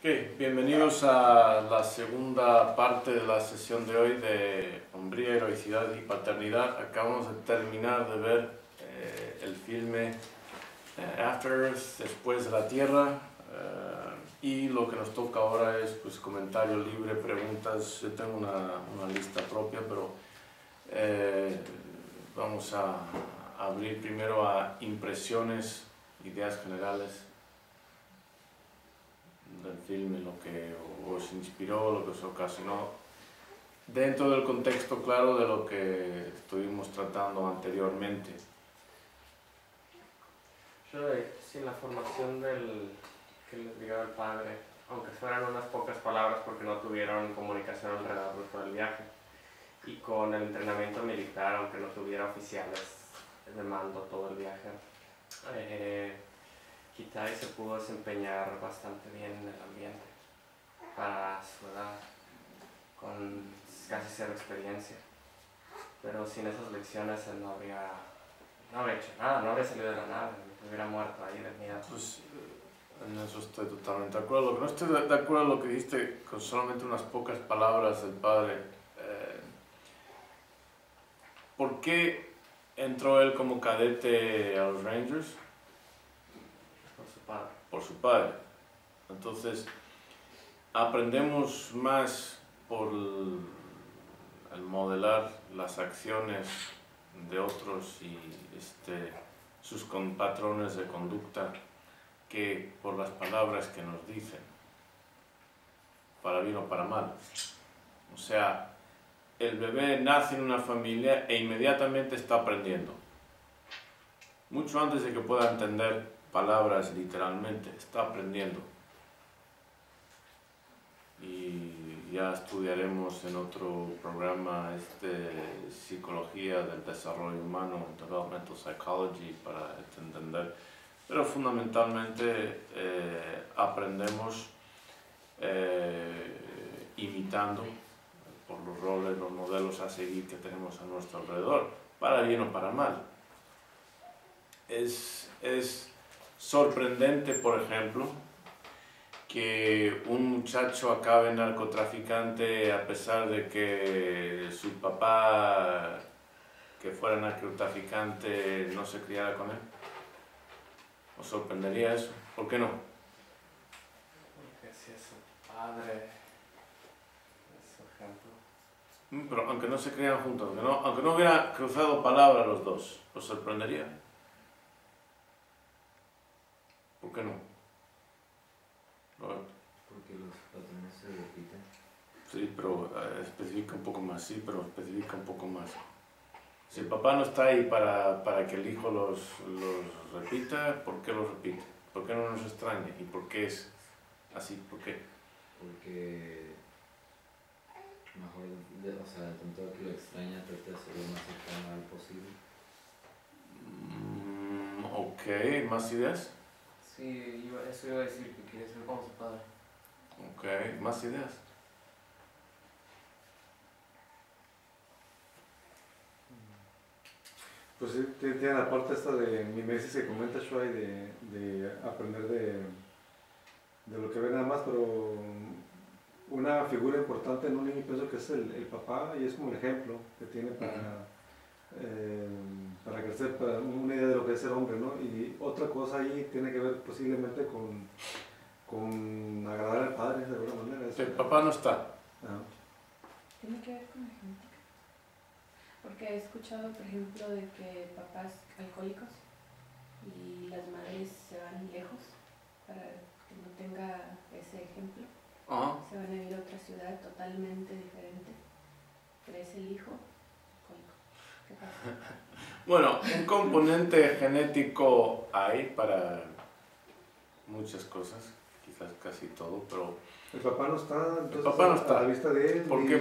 Ok, bienvenidos a la segunda parte de la sesión de hoy de Hombría, Heroicidad y Paternidad. Acabamos de terminar de ver el filme After Earth, Después de la Tierra, y lo que nos toca ahora es pues, comentario libre, preguntas. Yo tengo una lista propia, pero vamos a abrir primero a impresiones, ideas generales del filme, lo que os inspiró, lo que os ocasionó, dentro del contexto claro de lo que estuvimos tratando anteriormente. Sí, la formación que les dio el padre, aunque fueran unas pocas palabras porque no tuvieron comunicación alrededor de todo el viaje, y con el entrenamiento militar, aunque no tuviera oficiales de mando todo el viaje, Kitai se pudo desempeñar bastante bien en el ambiente para su edad, con casi cero experiencia. Pero sin esas lecciones él no habría hecho nada, no habría salido de la nave, hubiera muerto ahí de miedo. Pues en eso estoy totalmente de acuerdo. Lo que no estoy de acuerdo es lo que dijiste con solamente unas pocas palabras del padre. ¿Por qué entró él como cadete a los Rangers? Por su padre. Por su padre. Entonces, aprendemos más por el modelar las acciones de otros y sus patrones de conducta que por las palabras que nos dicen, para bien o para mal. O sea, el bebé nace en una familia e inmediatamente está aprendiendo. Mucho antes de que pueda entender palabras literalmente, está aprendiendo. Y ya estudiaremos en otro programa psicología del desarrollo humano, developmental psychology, para entender. Pero fundamentalmente aprendemos imitando por los roles, los modelos a seguir que tenemos a nuestro alrededor, para bien o para mal. Es sorprendente, por ejemplo, que un muchacho acabe narcotraficante a pesar de que su papá, que fuera narcotraficante, no se criara con él. ¿Os sorprendería eso? ¿Por qué no? Porque si es su padre, es su ejemplo. Pero aunque no se crían juntos, aunque no hubiera cruzado palabra los dos, ¿os sorprendería? ¿Por qué no? Porque los patrones se repiten. Sí, pero especifica un poco más, sí, pero especifica un poco más. Si el papá no está ahí para que el hijo los repita, ¿por qué los repite? ¿Por qué no nos extraña? ¿Y por qué es así? ¿Por qué? Porque mejor, o sea, tanto que lo extraña, trata de hacerlo más cercano a él posible. Ok, ¿más ideas? Sí, eso iba a decir, que quería ser como su padre. Ok, ¿más ideas? Pues sí, tiene la parte esta de mimesis que comenta Shuai de aprender de lo que ve nada más, pero una figura importante en un niño pienso que es el papá, y es como el ejemplo que tiene para crecer, para una idea de lo que es ser hombre, ¿no? Y otra cosa ahí tiene que ver posiblemente con agradar al padre de alguna manera. El papá no está. Ajá. Tiene que ver con la genética. Porque he escuchado, por ejemplo, de que papás alcohólicos y las madres se van lejos para que no tenga ese ejemplo. Se van a vivir a otra ciudad totalmente diferente. Pero es el hijo alcohólico. ¿Qué pasa? Bueno, un componente genético hay para muchas cosas, quizás casi todo, pero El papá no está, entonces, el papá no está. a la vista de él. ¿Por qué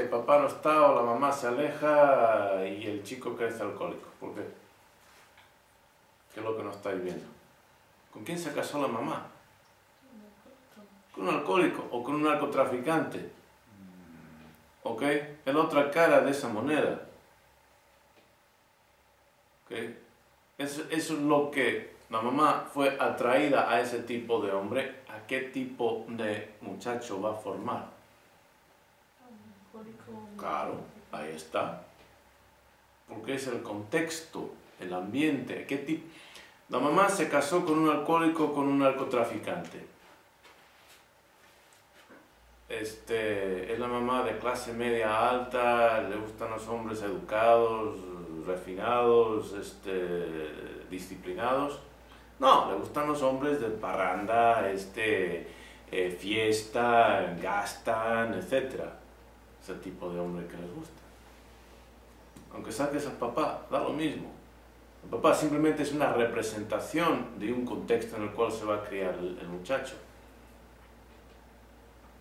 papá no está o la mamá se aleja y el chico crece alcohólico? ¿Por qué? ¿Qué es lo que no estáis viendo? ¿Con quién se casó la mamá? Con un alcohólico o con un narcotraficante. ¿Ok? Es la otra cara de esa moneda. ¿Ok? Eso es lo que la mamá fue atraída a ese tipo de hombre, ¿a qué tipo de muchacho va a formar? Claro, ahí está. Porque es el contexto, el ambiente, ¿qué tipo? La mamá se casó con un alcohólico, con un narcotraficante. Es la mamá de clase media alta, le gustan los hombres educados, refinados, disciplinados. No, le gustan los hombres de parranda, fiesta, gastan, etc. Ese tipo de hombre que les gusta. Aunque saques al papá, da lo mismo. El papá simplemente es una representación de un contexto en el cual se va a criar el muchacho.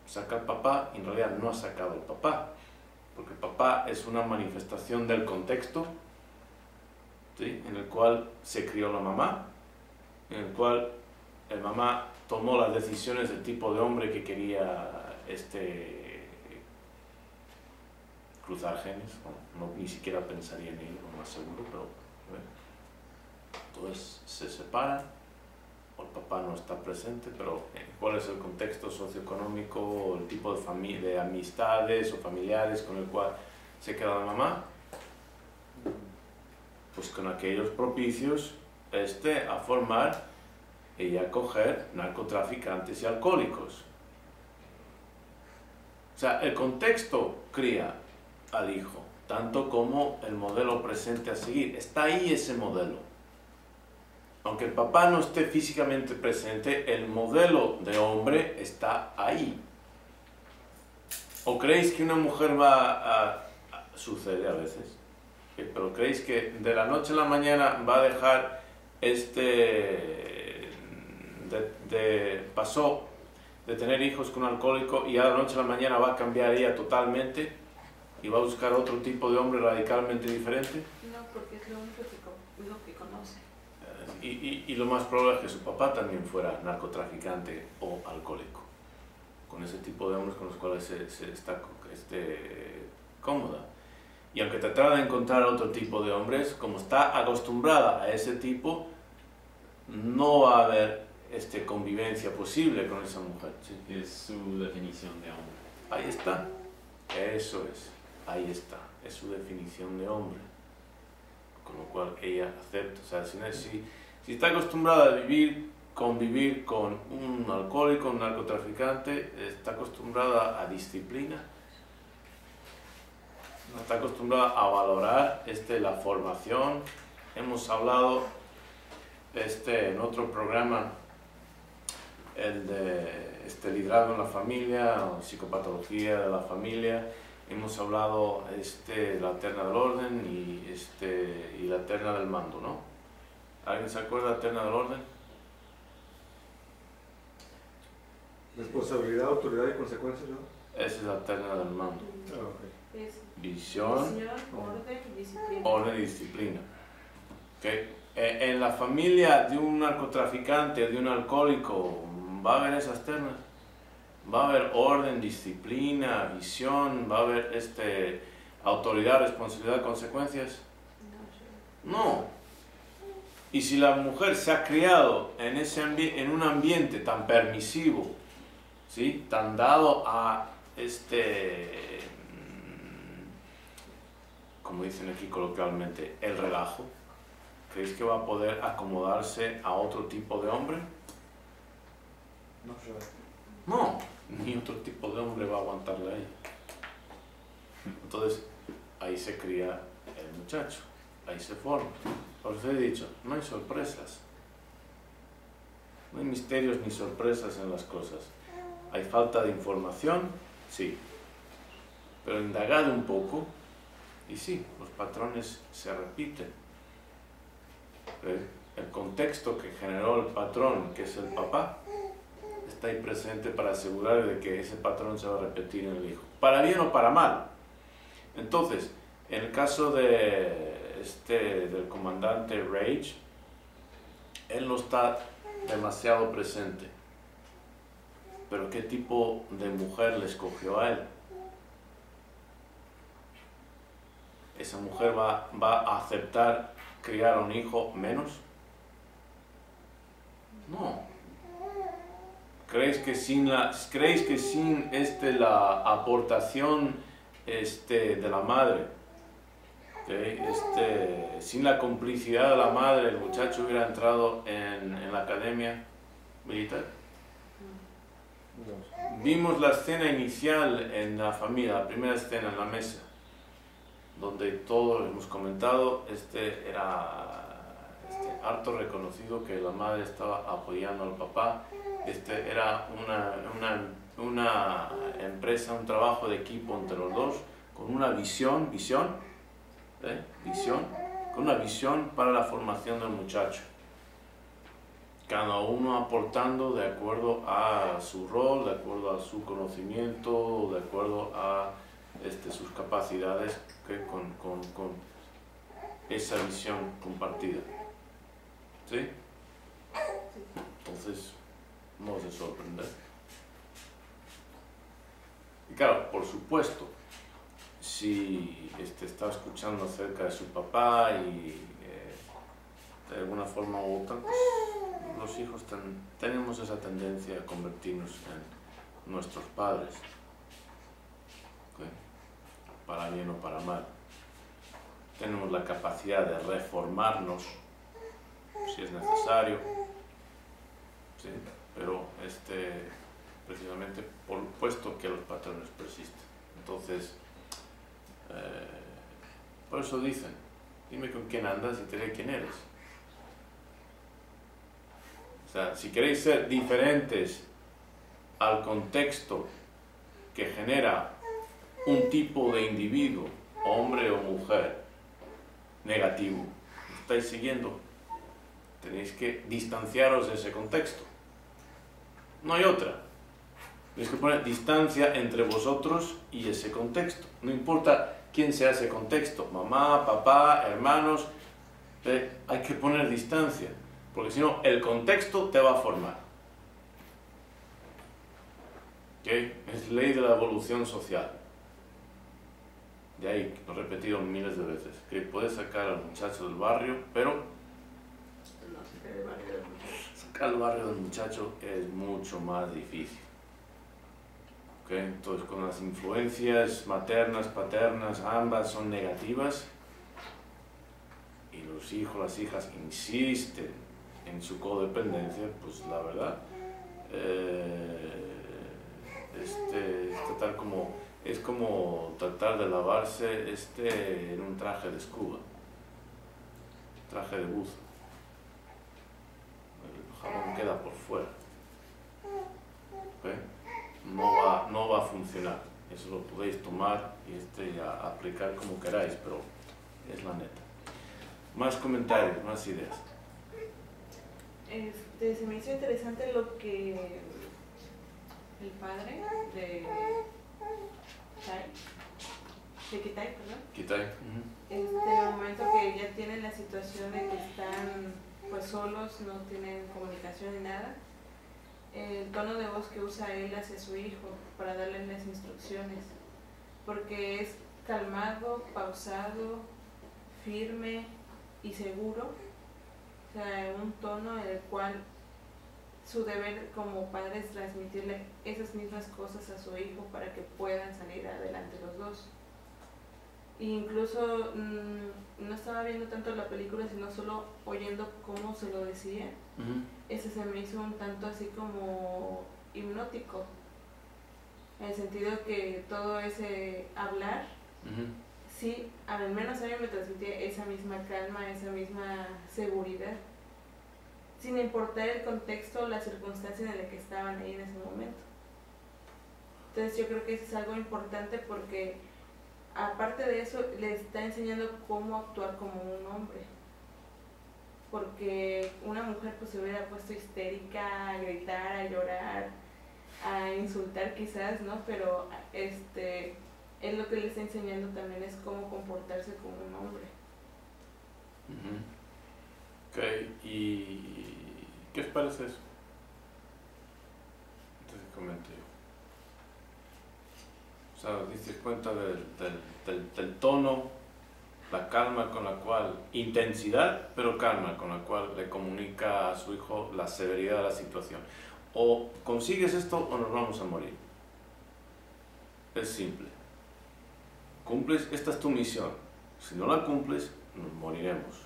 Saca al papá, y en realidad no ha sacado al papá, porque el papá es una manifestación del contexto, ¿sí?, en el cual se crió la mamá, en el cual el mamá tomó las decisiones del tipo de hombre que quería cruzar genes. No, ni siquiera pensaría en ello, lo más seguro, pero entonces se separan, o el papá no está presente, pero ¿cuál es el contexto socioeconómico o el tipo de amistades o familiares con el cual se queda la mamá? Pues con aquellos propicios a formar y a coger narcotraficantes y alcohólicos. O sea, el contexto cría al hijo, tanto como el modelo presente a seguir. Está ahí ese modelo. Aunque el papá no esté físicamente presente, el modelo de hombre está ahí. ¿O creéis que una mujer sucede a veces, pero creéis que de la noche a la mañana va a dejar pasó de tener hijos con un alcohólico y a la noche a la mañana va a cambiar ella totalmente y va a buscar otro tipo de hombre radicalmente diferente? No, porque es lo único que conoce. Y lo más probable es que su papá también fuera narcotraficante o alcohólico, con ese tipo de hombres con los cuales se está cómoda. Y aunque tratara de encontrar otro tipo de hombres, como está acostumbrada a ese tipo, no va a haber convivencia posible con esa mujer. Sí, es su definición de hombre. Ahí está, eso es, ahí está, es su definición de hombre, con lo cual ella acepta. O sea, si está acostumbrada a convivir con un alcohólico, un narcotraficante, está acostumbrada a disciplina, no está acostumbrada a valorar la formación. Hemos hablado en otro programa, el de liderazgo en la familia, o psicopatología de la familia. Hemos hablado la terna del orden y la terna del mando, ¿no? ¿Alguien se acuerda de la terna del orden? Responsabilidad, autoridad y consecuencias, ¿no? Esa es la terna del mando. Ah, ok. Es Visión, orden y disciplina. orden y disciplina. ¿Okay? En la familia de un narcotraficante, de un alcohólico, va a haber esas ternas. Va a haber orden, disciplina, visión, va a haber autoridad, responsabilidad, consecuencias. No. Y si la mujer se ha criado en un ambiente tan permisivo, ¿sí?, tan dado a como dicen aquí coloquialmente, el relajo, ¿creéis que va a poder acomodarse a otro tipo de hombre? No sé. No, ni otro tipo de hombre va a aguantarle a ella. Entonces, ahí se cría el muchacho, ahí se forma. Por eso he dicho, no hay sorpresas. No hay misterios ni sorpresas en las cosas. ¿Hay falta de información? Sí. Pero indagad un poco y sí, los patrones se repiten. El contexto que generó el patrón, que es el papá, está ahí presente para asegurar de que ese patrón se va a repetir en el hijo, para bien o para mal. Entonces, en el caso del comandante Rage, él no está demasiado presente, pero ¿qué tipo de mujer le escogió a él? ¿Esa mujer va a aceptar criar a un hijo menos? No. ¿Creéis que sin la aportación de la madre, sin la complicidad de la madre, el muchacho hubiera entrado en la academia militar? Vimos la escena inicial en la familia, la primera escena en la mesa, donde todos hemos comentado, era harto reconocido que la madre estaba apoyando al papá. Era una empresa, un trabajo de equipo entre los dos, con una visión, con una visión para la formación del muchacho. Cada uno aportando de acuerdo a su rol, de acuerdo a su conocimiento, de acuerdo a sus capacidades, con esa visión compartida. ¿Sí? Entonces, no se sorprende. Y claro, por supuesto, si está escuchando acerca de su papá y de alguna forma u otra, pues los hijos tenemos esa tendencia a convertirnos en nuestros padres, ¿okay? Para bien o para mal. Tenemos la capacidad de reformarnos si es necesario, ¿sí? Pero precisamente puesto que los patrones persisten. Entonces, por eso dicen, dime con quién andas y te diré quién eres. O sea, si queréis ser diferentes al contexto que genera un tipo de individuo, hombre o mujer, negativo, ¿estáis siguiendo? Tenéis que distanciaros de ese contexto. No hay otra. Tenéis que poner distancia entre vosotros y ese contexto. No importa quién sea ese contexto, mamá, papá, hermanos, hay que poner distancia, porque si no, el contexto te va a formar. ¿Okay? Es ley de la evolución social. De ahí, lo he repetido miles de veces, que puedes sacar al muchacho del barrio, pero sacar el barrio del muchacho es mucho más difícil. ¿Okay? Entonces, con las influencias maternas, paternas, ambas son negativas, y los hijos, las hijas insisten en su codependencia, pues la verdad, es como tratar de lavarse en un traje de scuba, traje de buzo. El jabón queda por fuera. ¿Okay? No va a funcionar. Eso lo podéis tomar y aplicar como queráis, pero es la neta. Más comentarios, más ideas. Se me hizo interesante lo que el padre de Kitai, perdón. Kitai. El momento que ya tienen la situación de que están pues solos, no tienen comunicación ni nada, el tono de voz que usa él hacia su hijo para darle las instrucciones, porque es calmado, pausado, firme y seguro, o sea, un tono en el cual su deber como padre es transmitirle esas mismas cosas a su hijo para que puedan salir adelante los dos. E incluso no estaba viendo tanto la película, sino solo oyendo cómo se lo decía. Ese se me hizo un tanto así como hipnótico, en el sentido que todo ese hablar, sí, al menos a mí me transmitía esa misma calma, esa misma seguridad, sin importar el contexto o la circunstancia en la que estaban ahí en ese momento. Entonces yo creo que eso es algo importante, porque aparte de eso le está enseñando cómo actuar como un hombre, porque una mujer pues se hubiera puesto histérica, a gritar, a llorar, a insultar quizás, ¿no? Pero él lo que le está enseñando también es cómo comportarse como un hombre. Ok, ¿y qué os parece eso? Entonces comento yo. O sea, ¿disteis cuenta del tono la calma con la cual, intensidad, pero calma con la cual le comunica a su hijo la severidad de la situación. O consigues esto o nos vamos a morir. Es simple. Cumples, esta es tu misión. Si no la cumples, nos moriremos.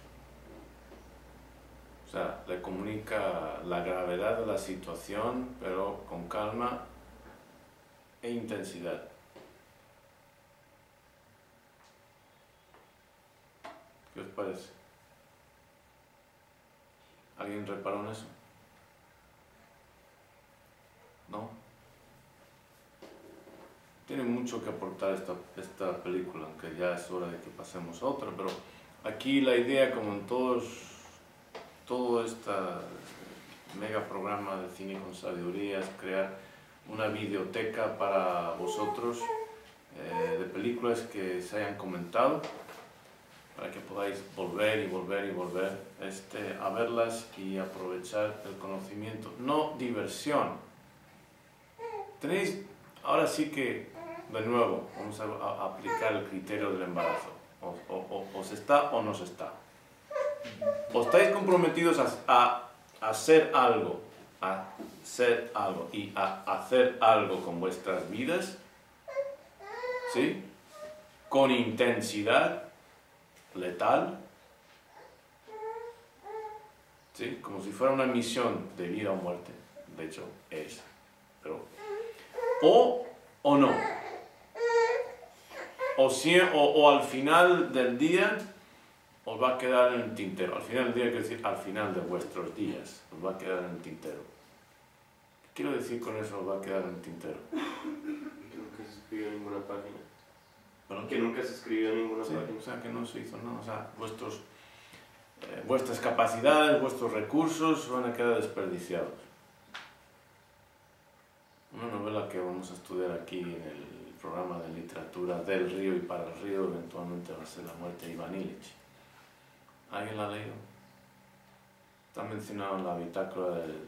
O sea, le comunica la gravedad de la situación, pero con calma e intensidad. ¿Qué os parece? ¿Alguien reparó en eso? ¿No? Tiene mucho que aportar esta película, aunque ya es hora de que pasemos a otra, pero aquí la idea, como en todo este mega programa de Cine con Sabiduría, es crear una videoteca para vosotros de películas que se hayan comentado, para que podáis volver y volver y volver a verlas y aprovechar el conocimiento. No diversión. Tenéis, ahora sí que, de nuevo, vamos a aplicar el criterio del embarazo. O se está o no se está. O estáis comprometidos a hacer algo y a hacer algo con vuestras vidas, ¿sí? Con intensidad letal, ¿sí? Como si fuera una misión de vida o muerte. De hecho, es. Pero, o no. O al final del día os va a quedar en el tintero. Al final del día, quiero decir, al final de vuestros días, os va a quedar en el tintero. ¿Qué quiero decir con eso, os va a quedar en el tintero? Que nunca se escribió ninguna página. ¿Perdón? Que nunca se escribió ninguna Sí, página. o sea, que no se hizo nada. O sea, vuestras capacidades, vuestros recursos van a quedar desperdiciados. Una novela que vamos a estudiar aquí en el programa de literatura, Del río y para el río, eventualmente va a ser La muerte de Iván Illich. ¿Alguien la ha leído? Está mencionado en la bitácora del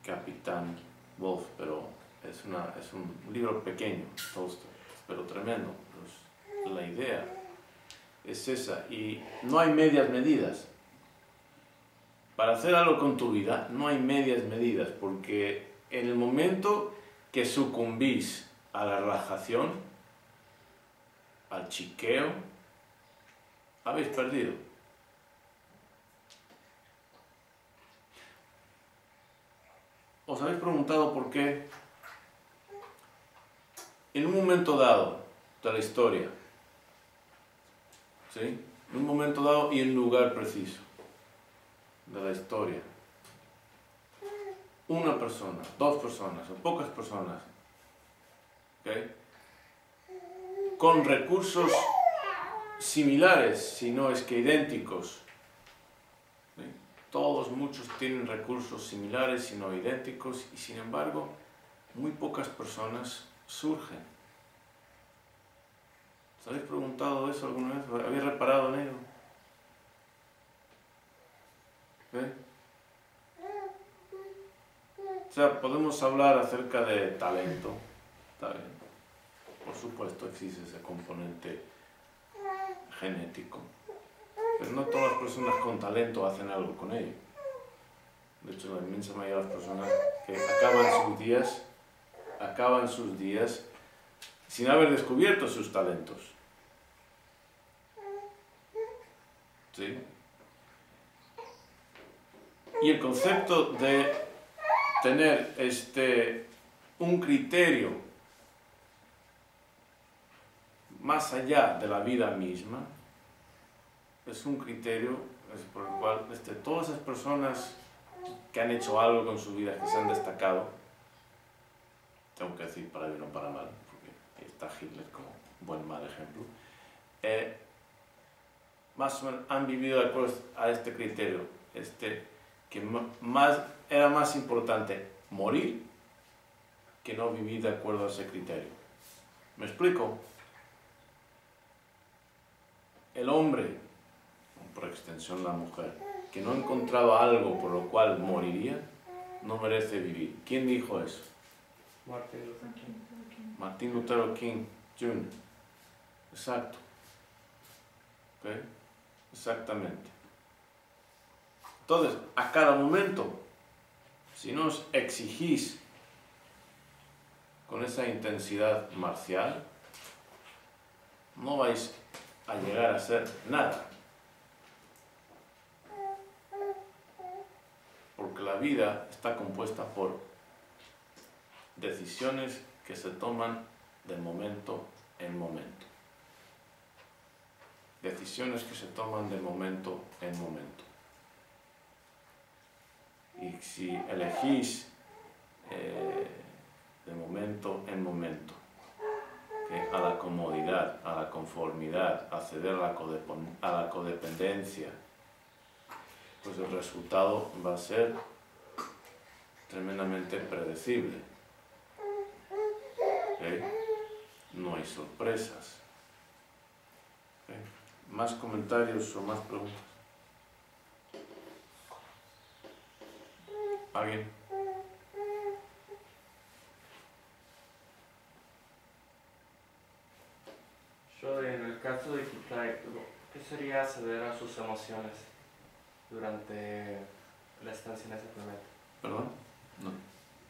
capitán Wolf, pero es un libro pequeño, Tolstoy, pero tremendo. Pues la idea es esa, y no hay medias medidas. Para hacer algo con tu vida no hay medias medidas, porque en el momento que sucumbís a la relajación, al chiqueo, habéis perdido. ¿Os habéis preguntado por qué en un momento dado de la historia, ¿sí? En un momento dado y en lugar preciso de la historia, una persona, dos personas o pocas personas, ¿okay? Con recursos similares, si no es que idénticos, ¿sí? Todos, muchos tienen recursos similares, si no idénticos, y sin embargo, muy pocas personas surgen. ¿Os habéis preguntado eso alguna vez? ¿Habéis reparado en ello? ¿Okay? O sea, podemos hablar acerca de talento, ¿está bien? Por supuesto existe ese componente genético, pero no todas las personas con talento hacen algo con ello. De hecho, la inmensa mayoría de las personas que acaban sus días sin haber descubierto sus talentos. ¿Sí? Y el concepto de tener un criterio más allá de la vida misma es un criterio por el cual todas esas personas que han hecho algo con su vida, que se han destacado, tengo que decir para bien o para mal, porque está Hitler como buen mal ejemplo, más o menos han vivido de acuerdo a este criterio, que era más importante morir que no vivir de acuerdo a ese criterio. ¿Me explico? El hombre, por extensión la mujer, que no ha encontrado algo por lo cual moriría, no merece vivir. ¿Quién dijo eso? Martin Luther King. Martin Luther King Jr. Exacto. Exactamente. Entonces, a cada momento, si no os exigís con esa intensidad marcial, no vais a llegar a ser nada. Porque la vida está compuesta por decisiones que se toman de momento en momento. Decisiones que se toman de momento en momento. Y si elegís de momento en momento, a la comodidad, a la conformidad, a ceder a la codependencia, pues el resultado va a ser tremendamente predecible. No hay sorpresas. ¿Más comentarios o más preguntas? ¿Alguien? Yo, en el caso de Kitai, ¿qué sería ceder a sus emociones durante la estancia en ese planeta? ¿Perdón? No.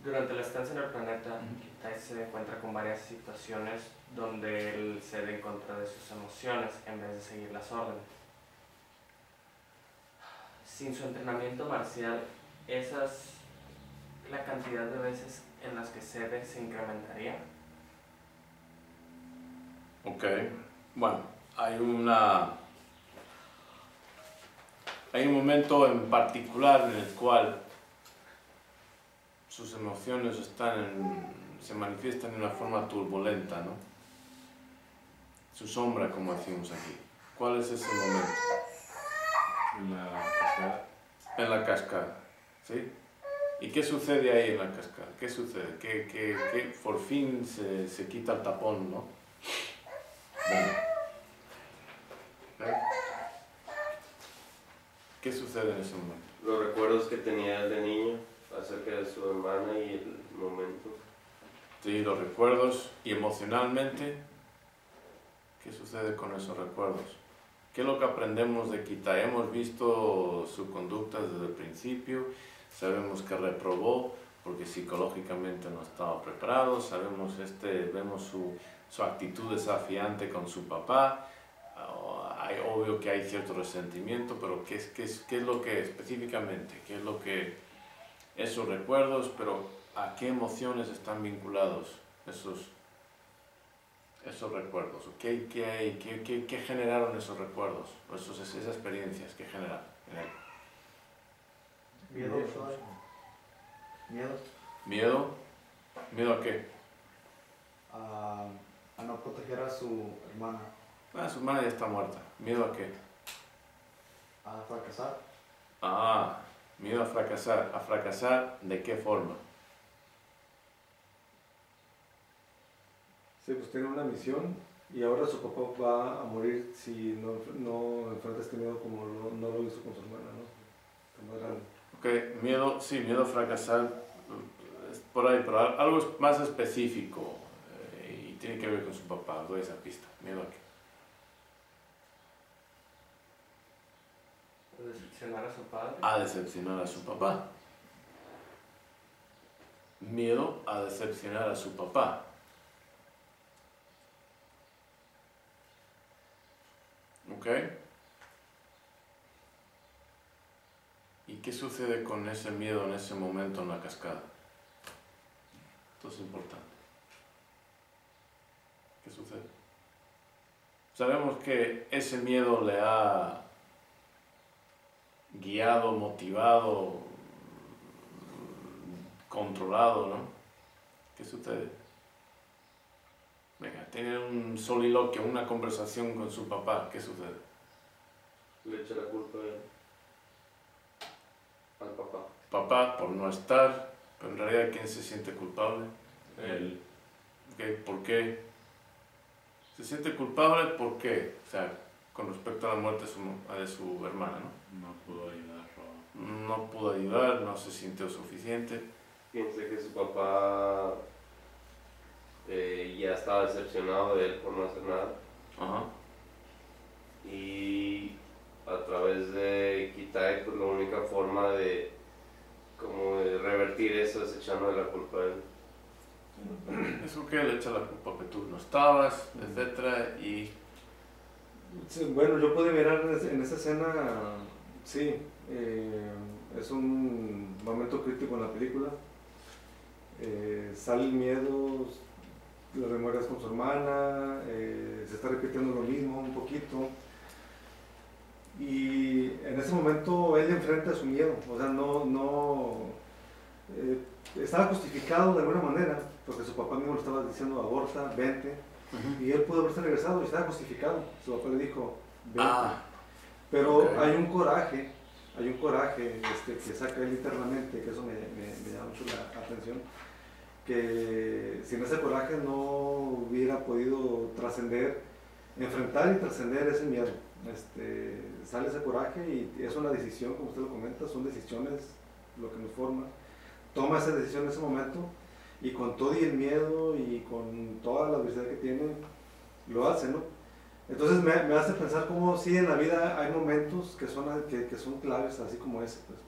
Durante la estancia en el planeta, Kitai se encuentra con varias situaciones donde él cede en contra de sus emociones en vez de seguir las órdenes. Sin su entrenamiento marcial, la cantidad de veces en las que cede se incrementaría. Ok, bueno, hay un momento en particular en el cual sus emociones se manifiestan de una forma turbulenta, ¿no? Su sombra, como decimos aquí. ¿Cuál es ese momento? En la cascada. En la cascada, ¿sí? ¿Y qué sucede ahí en la cascada? ¿Qué sucede? Que por fin se quita el tapón, ¿no? ¿Qué sucede en ese momento? Los recuerdos que tenía de niño acerca de su hermana y el momento. Sí, los recuerdos y emocionalmente, ¿qué sucede con esos recuerdos? ¿Qué es lo que aprendemos de Kitai? Hemos visto su conducta desde el principio, sabemos que reprobó porque psicológicamente no estaba preparado, vemos su actitud desafiante con su papá. Obvio que hay cierto resentimiento, pero ¿qué es lo que específicamente? ¿Qué es lo que esos recuerdos, pero a qué emociones están vinculados esos recuerdos? ¿Qué generaron esos recuerdos? Esas experiencias que generan en él. Miedo. Miedo. ¿Miedo? ¿Miedo a qué? A no proteger a su hermana. Su hermana ya está muerta. ¿Miedo a qué? A fracasar. Miedo a fracasar. ¿A fracasar de qué forma? Sí, pues tiene una misión y ahora su papá va a morir si no enfrenta este miedo como no lo hizo con su hermana, ¿no? Ok, miedo a fracasar por ahí, pero algo más específico y tiene que ver con su papá. Doy esa pista. ¿Miedo a qué? ¿Decepcionar a su padre? A decepcionar a su papá. Miedo a decepcionar a su papá. ¿Ok? ¿Y qué sucede con ese miedo en ese momento en la cascada? Esto es importante. ¿Qué sucede? Sabemos que ese miedo le ha guiado, motivado, controlado, ¿no? ¿Qué sucede? Venga, tiene un soliloquio, una conversación con su papá, ¿qué sucede? Le echa la culpa al papá. Papá por no estar, pero en realidad ¿quién se siente culpable? Él. ¿Por qué? ¿Se siente culpable? ¿Por qué? O sea, con respecto a la muerte de su hermana, ¿no? No pudo ayudar. No pudo ayudar, no se sintió suficiente. Piensa que su papá ya estaba decepcionado de él por no hacer nada. Ajá. y a través de Kitai, pues la única forma de como de revertir eso es echándole la culpa a él. Eso que le echa la culpa que tú no estabas, etcétera, y Sí, bueno, yo pude mirar en esa escena, sí, es un momento crítico en la película. Sale el miedo, las memorias con su hermana, se está repitiendo lo mismo un poquito. Y en ese momento él enfrenta su miedo, o sea, estaba justificado de alguna manera, porque su papá mismo le estaba diciendo aborta, vente, y él pudo haberse regresado y estaba justificado. Su papá le dijo, vente. Pero ok. hay un coraje que saca él internamente, que eso me llama mucho la atención, que sin ese coraje no hubiera podido trascender, enfrentar y trascender ese miedo. Sale ese coraje y es una decisión, como usted lo comenta, son decisiones lo que nos forma. Toma esa decisión en ese momento y con todo y el miedo y con toda la adversidad que tiene, lo hace, ¿no? Entonces me hace pensar cómo sí en la vida hay momentos que son claves, así como ese, pues.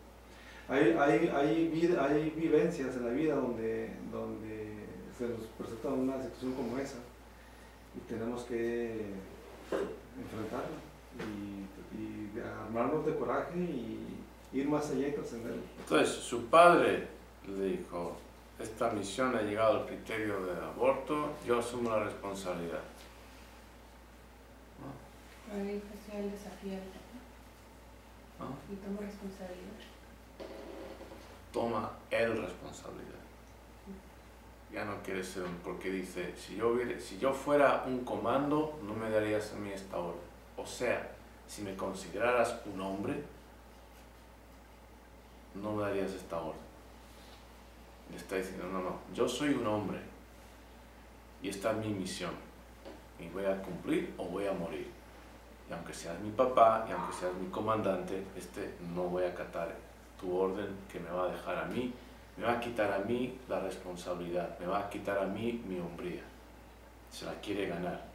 Hay vivencias en la vida donde se nos presenta una situación como esa y tenemos que enfrentarla y armarnos de coraje y ir más allá y trascenderlo. entonces su padre le dijo, esta misión ha llegado al criterio del aborto, yo asumo la responsabilidad. Ahí pues ya el desafío al papá. ¿No? Y tomo responsabilidad. Toma él responsabilidad. Ya no quiere ser porque dice, si yo fuera un comando, no me darías a mí esta orden. O sea, si me consideraras un hombre, no me darías esta orden. Le está diciendo, no, yo soy un hombre y esta es mi misión y voy a cumplir o voy a morir. Y aunque seas mi papá y aunque seas mi comandante, no voy a acatar tu orden que me va a dejar a mí, me va a quitar a mí la responsabilidad, me va a quitar a mí mi hombría. Se la quiere ganar.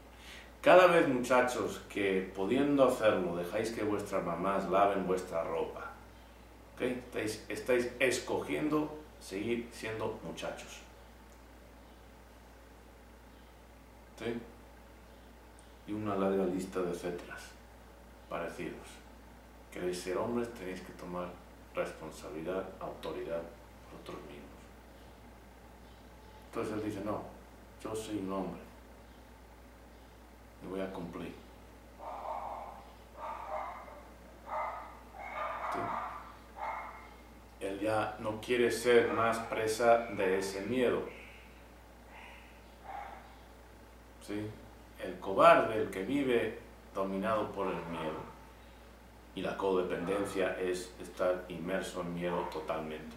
Cada vez, muchachos, que pudiendo hacerlo, dejáis que vuestras mamás laven vuestra ropa, ¿okay? Estáis escogiendo seguir siendo muchachos. ¿Sí? Y una larga lista de etcéteras parecidos. Queréis ser hombres, tenéis que tomar responsabilidad, autoridad por otros mismos. Entonces él dice, no, yo soy un hombre y voy a cumplir. ¿Sí? Él ya no quiere ser más presa de ese miedo. ¿Sí? El cobarde, el que vive dominado por el miedo. Y la codependencia es estar inmerso en miedo totalmente.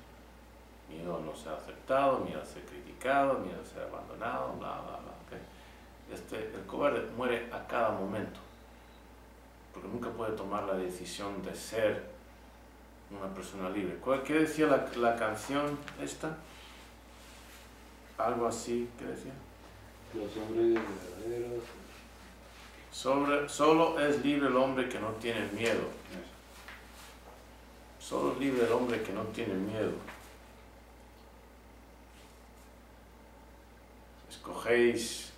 Miedo a no ser aceptado, miedo a ser criticado, miedo a ser abandonado, bla, bla, bla. ¿Okay? El cobarde muere a cada momento. Porque nunca puede tomar la decisión de ser una persona libre. ¿Qué decía la canción esta? Algo así, ¿qué decía? Los hombres verdaderos. Solo es libre el hombre que no tiene miedo. Solo es libre el hombre que no tiene miedo. Escogéis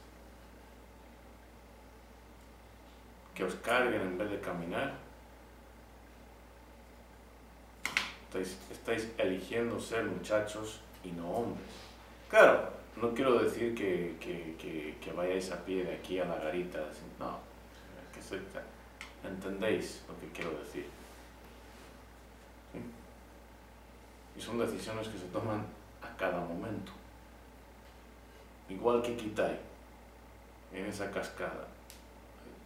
que os carguen en vez de caminar. Estáis eligiendo ser muchachos y no hombres. Claro, no quiero decir que vayáis a pie de aquí a la garita. No, entendéis lo que quiero decir. ¿Sí? Y son decisiones que se toman a cada momento. Igual que Kitai, en esa cascada.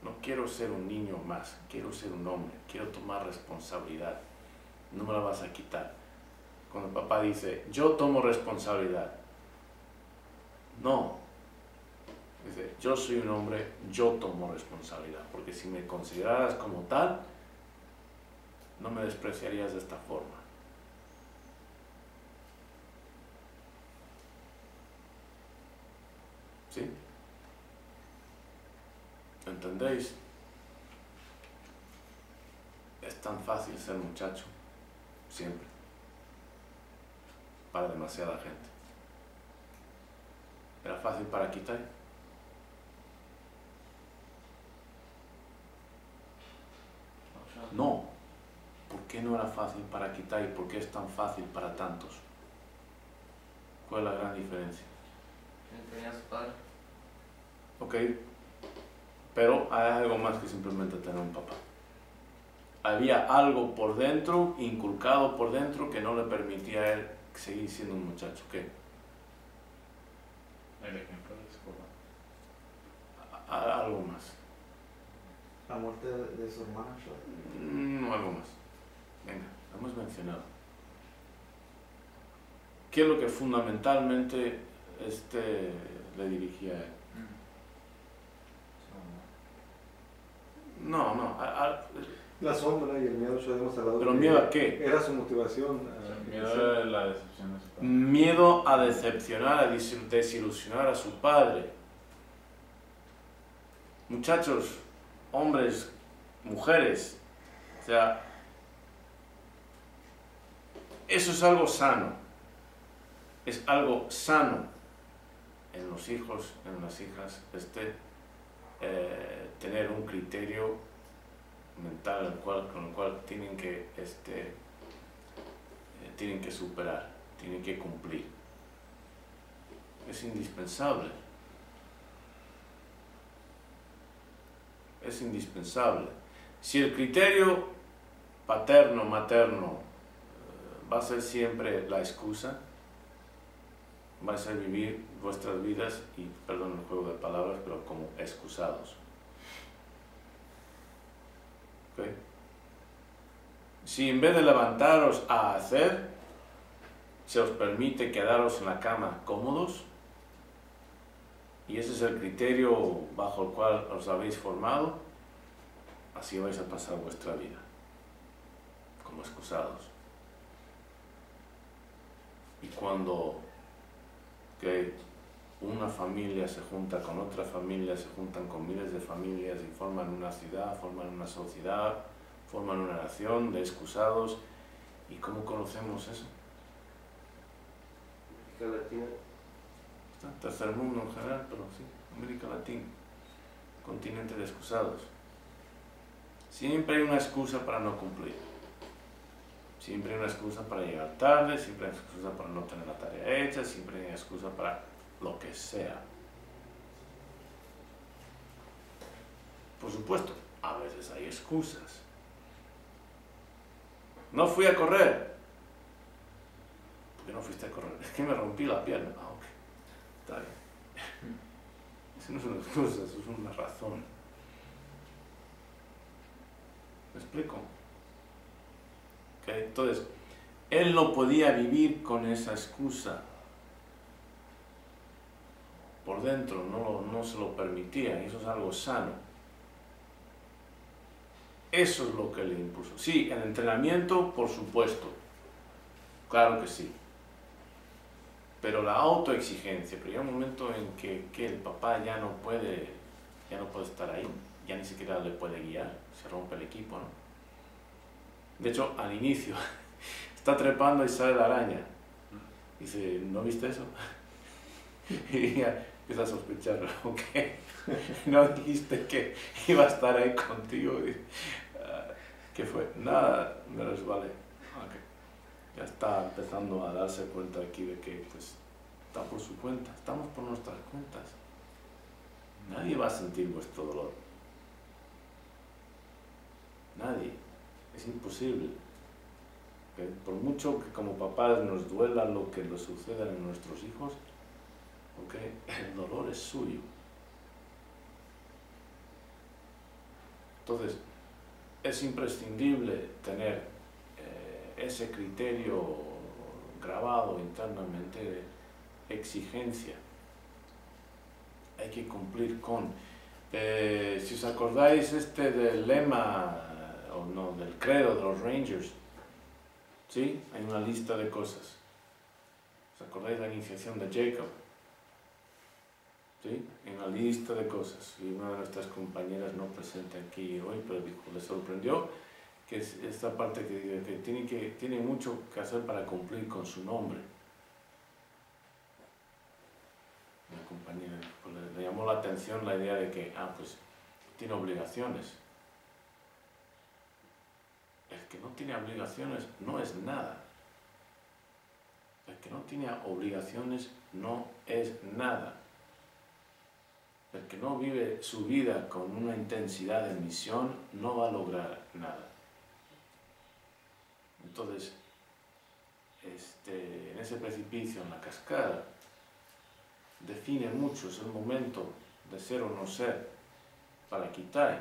No quiero ser un niño más, quiero ser un hombre, quiero tomar responsabilidad. No me la vas a quitar. Cuando el papá dice, yo tomo responsabilidad. No. Dice, yo soy un hombre, yo tomo responsabilidad. Porque si me consideraras como tal, no me despreciarías de esta forma. ¿Sí? ¿Entendéis? tan fácil ser muchacho, siempre, para demasiada gente. ¿Era fácil para Kitai? No. ¿Por qué no era fácil para Kitai? ¿Por qué es tan fácil para tantos? ¿Cuál es la gran diferencia? Él tenía a su padre. Ok, pero hay algo más que simplemente tener un papá. Había algo por dentro, inculcado por dentro, que no le permitía a él seguir siendo un muchacho. ¿Qué? El ejemplo de su papá. Algo más. La muerte de su hermana, Shoy. No, algo más. Venga, lo hemos mencionado. ¿Qué es lo que fundamentalmente le dirigía a él? No, La sombra y el miedo, ya hemos hablado. ¿pero que miedo a qué? Era su motivación. El miedo a la decepción de su padre. Miedo a decepcionar, a desilusionar a su padre. Muchachos, hombres, mujeres, o sea, eso es algo sano. Es algo sano en los hijos, en las hijas, tener un criterio mental con el cual tienen que superar, tienen que cumplir. Es indispensable. Es indispensable. Si el criterio paterno, materno va a ser siempre la excusa, va a ser vivir vuestras vidas, y perdón el juego de palabras, pero como excusados. ¿Okay? Si en vez de levantaros a hacer, se os permite quedaros en la cama cómodos, y ese es el criterio bajo el cual os habéis formado, así vais a pasar vuestra vida, como excusados. Y cuando una familia se junta con otra familia, se juntan con miles de familias y forman una ciudad, forman una sociedad, forman una nación de excusados, ¿y cómo conocemos eso? América Latina. Tercer mundo en general, pero sí, América Latina, continente de excusados. Siempre hay una excusa para no cumplir. Siempre hay una excusa para llegar tarde, siempre hay una excusa para no tener la tarea hecha, siempre hay una excusa para lo que sea. Por supuesto, a veces hay excusas. No fui a correr. ¿Por qué no fuiste a correr? Es que me rompí la pierna. Ah, ok. Está bien. Eso no es una excusa, eso es una razón. ¿Me explico? Okay. Entonces, él no podía vivir con esa excusa. Por dentro no se lo permitía, y eso es algo sano. Eso es lo que le impuso. Sí, el entrenamiento, por supuesto. Claro que sí. Pero la autoexigencia, pero llega un momento en que el papá ya no puede estar ahí, ya ni siquiera le puede guiar, se rompe el equipo, ¿no? De hecho, al inicio, está trepando y sale la araña. Dice, ¿no viste eso? Y ya empieza a sospechar, ¿ok? No dijiste que iba a estar ahí contigo. ¿Qué fue? Nada, me resbalé. Okay. Ya está empezando a darse cuenta aquí de que pues está por su cuenta, estamos por nuestras cuentas. Nadie va a sentir vuestro dolor. Nadie. Es imposible. ¿Okay? Por mucho que como papás nos duela lo que nos suceda a nuestros hijos, ¿okay? El dolor es suyo. Entonces, es imprescindible tener ese criterio grabado internamente de exigencia. Hay que cumplir con. Si os acordáis del lema, o no, del credo de los Rangers, ¿sí? Hay una lista de cosas. ¿Os acordáis de la iniciación de Jacob? ¿Sí? Hay una lista de cosas. Y una de nuestras compañeras no presente aquí hoy, pero dijo, le sorprendió que es esta parte que tiene mucho que hacer para cumplir con su nombre. La compañera pues, le llamó la atención la idea de que, pues tiene obligaciones. El que no tiene obligaciones no es nada. El que no tiene obligaciones no es nada. El que no vive su vida con una intensidad de misión no va a lograr nada. Entonces, en ese precipicio, en la cascada, define mucho, es el momento de ser o no ser para Kitai.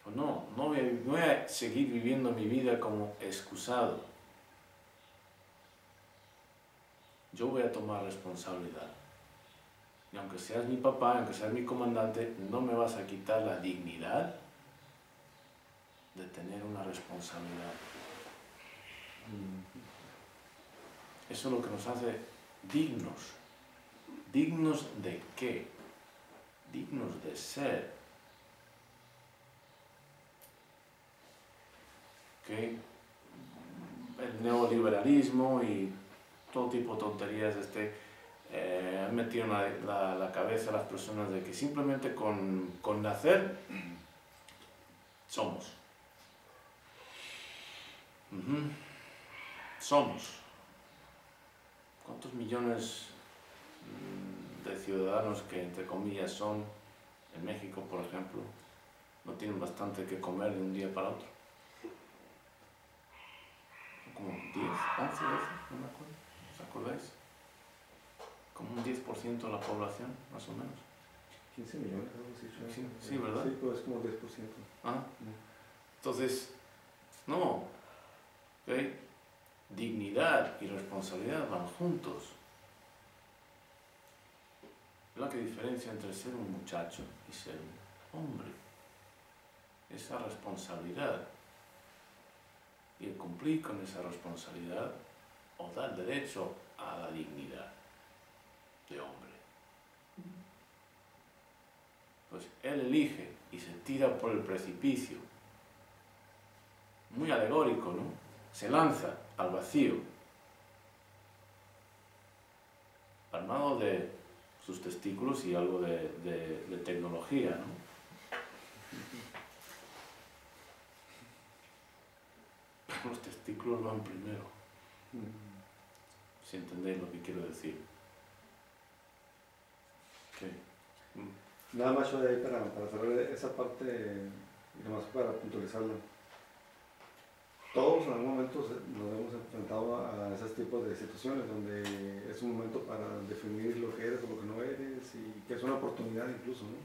O no voy a seguir viviendo mi vida como excusado. Yo voy a tomar responsabilidad. Y aunque seas mi papá, aunque seas mi comandante, no me vas a quitar la dignidad de tener una responsabilidad. Eso es lo que nos hace dignos. ¿Dignos de qué? Dignos de ser. ¿Okay? El neoliberalismo y todo tipo de tonterías han metido en la cabeza a las personas de que simplemente con nacer somos. Somos. ¿Cuántos millones de ciudadanos que entre comillas son en México, por ejemplo, no tienen bastante que comer de un día para otro? Como 10, 11, 12, no me acuerdo. ¿Os acordáis? Como un 10% de la población, más o menos. 15 millones, algo así. Sí, ¿verdad? Sí, pues es como 10%. Entonces, no. ¿Okay? Dignidad y responsabilidad van juntos. Es la que diferencia entre ser un muchacho y ser un hombre. Esa responsabilidad. Y el cumplir con esa responsabilidad os da el derecho a la dignidad de hombre. Pues él elige y se tira por el precipicio. Muy alegórico, ¿no? Se lanza al vacío, armado de sus testículos y algo de tecnología, ¿no? Los testículos van primero, si entendéis lo que quiero decir. Okay. Nada más yo de ahí para cerrar esa parte, y nada más para puntualizarlo. Todos en algún momento nos hemos enfrentado a esos tipos de situaciones donde es un momento para definir lo que eres o lo que no eres y que es una oportunidad incluso, ¿no?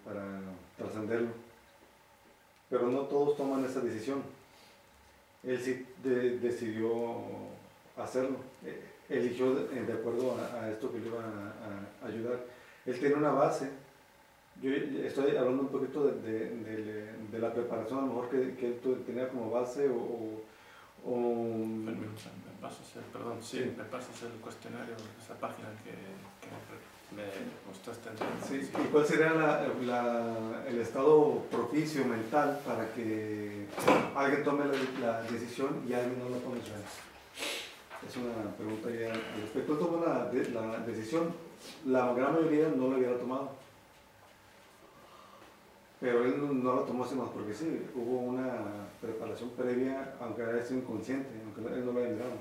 Para trascenderlo. Pero no todos toman esa decisión. Él sí decidió hacerlo, eligió de acuerdo a esto que le iba a ayudar. Él tiene una base. Yo estoy hablando un poquito de la preparación a lo mejor que él tenía como base Me pasas me pasas el cuestionario, esa página que me mostraste antes. Sí. ¿Y cuál sería el estado propicio mental para que alguien tome la decisión y alguien no la tome? Es una pregunta ya al respecto. Él tomó la decisión, la gran mayoría no la hubiera tomado. Pero él no la tomó así más porque sí, hubo una preparación previa, aunque haya sido inconsciente, aunque él no lo haya mirado.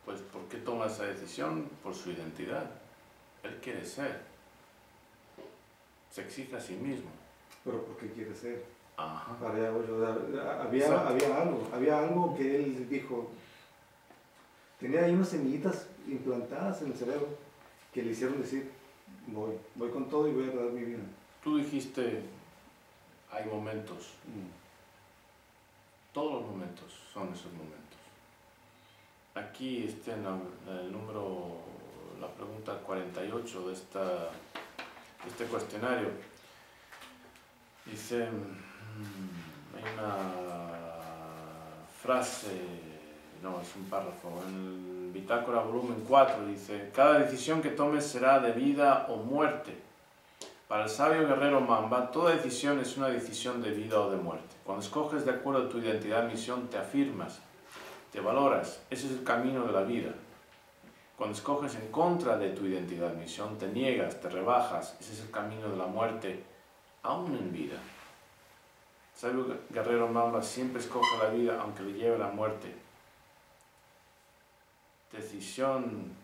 Pues, ¿por qué toma esa decisión? Por su identidad. Él quiere ser. Se exige a sí mismo. ¿Pero por qué quiere ser? Ajá. Para allá voy yo. Había algo que él dijo. Tenía ahí unas semillitas implantadas en el cerebro que le hicieron decir, voy con todo y voy a dar mi vida. Tú dijiste, hay momentos. Todos los momentos son esos momentos. Aquí en el número, la pregunta 48 de este cuestionario, dice, hay una frase, no, es un párrafo, en el Bitácora volumen 4, dice, cada decisión que tomes será de vida o muerte. Para el sabio guerrero Mamba, toda decisión es una decisión de vida o de muerte. Cuando escoges de acuerdo a tu identidad, misión, te afirmas, te valoras. Ese es el camino de la vida. Cuando escoges en contra de tu identidad, misión, te niegas, te rebajas. Ese es el camino de la muerte, aún en vida. El sabio guerrero Mamba siempre escoge la vida, aunque le lleve la muerte.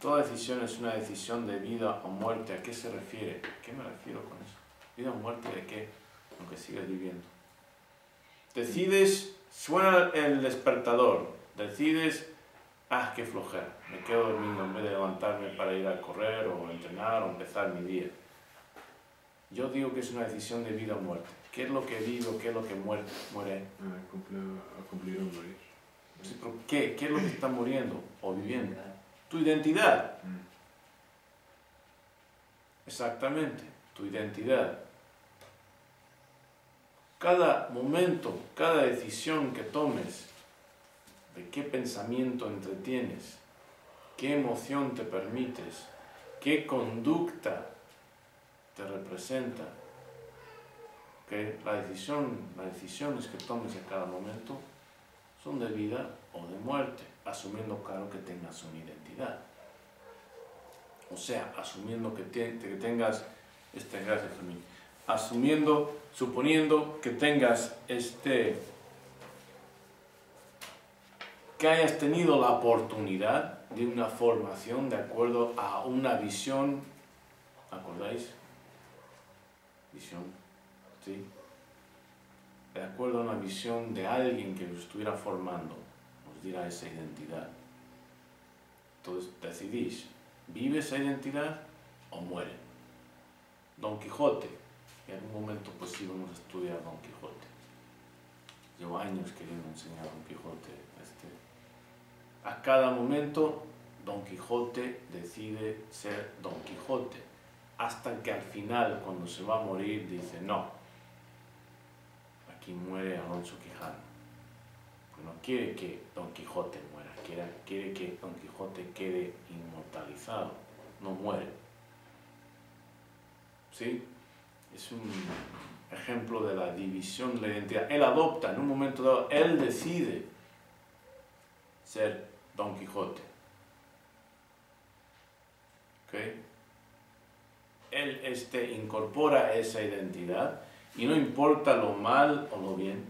Toda decisión es una decisión de vida o muerte. ¿A qué se refiere? ¿A qué me refiero con eso? ¿Vida o muerte de qué? Aunque sigas viviendo. Decides, suena el despertador, decides, qué flojera, me quedo dormido en vez de levantarme para ir a correr o entrenar o empezar mi día. Yo digo que es una decisión de vida o muerte. ¿Qué es lo que vivo? ¿Qué es lo que muere? A cumplir o morir. Sí, pero ¿qué es lo que está muriendo o viviendo? Tu identidad. Exactamente, tu identidad. Cada momento, cada decisión que tomes, de qué pensamiento entretienes, qué emoción te permites, qué conducta te representa, que las decisiones que tomes en cada momento son de vida o de muerte, asumiendo claro que tengas una identidad. O sea, asumiendo que tengas, gracias a mí, suponiendo que tengas que hayas tenido la oportunidad de una formación de acuerdo a una visión, ¿acordáis? Visión, ¿sí? De acuerdo a una visión de alguien que os estuviera formando, os diera esa identidad. Entonces decidís, ¿vive esa identidad o muere? Don Quijote, en algún momento pues íbamos a estudiar Don Quijote. Llevo años queriendo enseñar Don Quijote. A cada momento Don Quijote decide ser Don Quijote, hasta que al final, cuando se va a morir, dice no. Aquí muere Alonso Quijano. Pues no quiere que Don Quijote muera, quiere que Don Quijote quede inmortalizado, no muere. ¿Sí? Es un ejemplo de la división de la identidad. Él adopta, en un momento dado, él decide ser Don Quijote. ¿Ok? Él incorpora esa identidad. Y no importa lo mal o lo bien,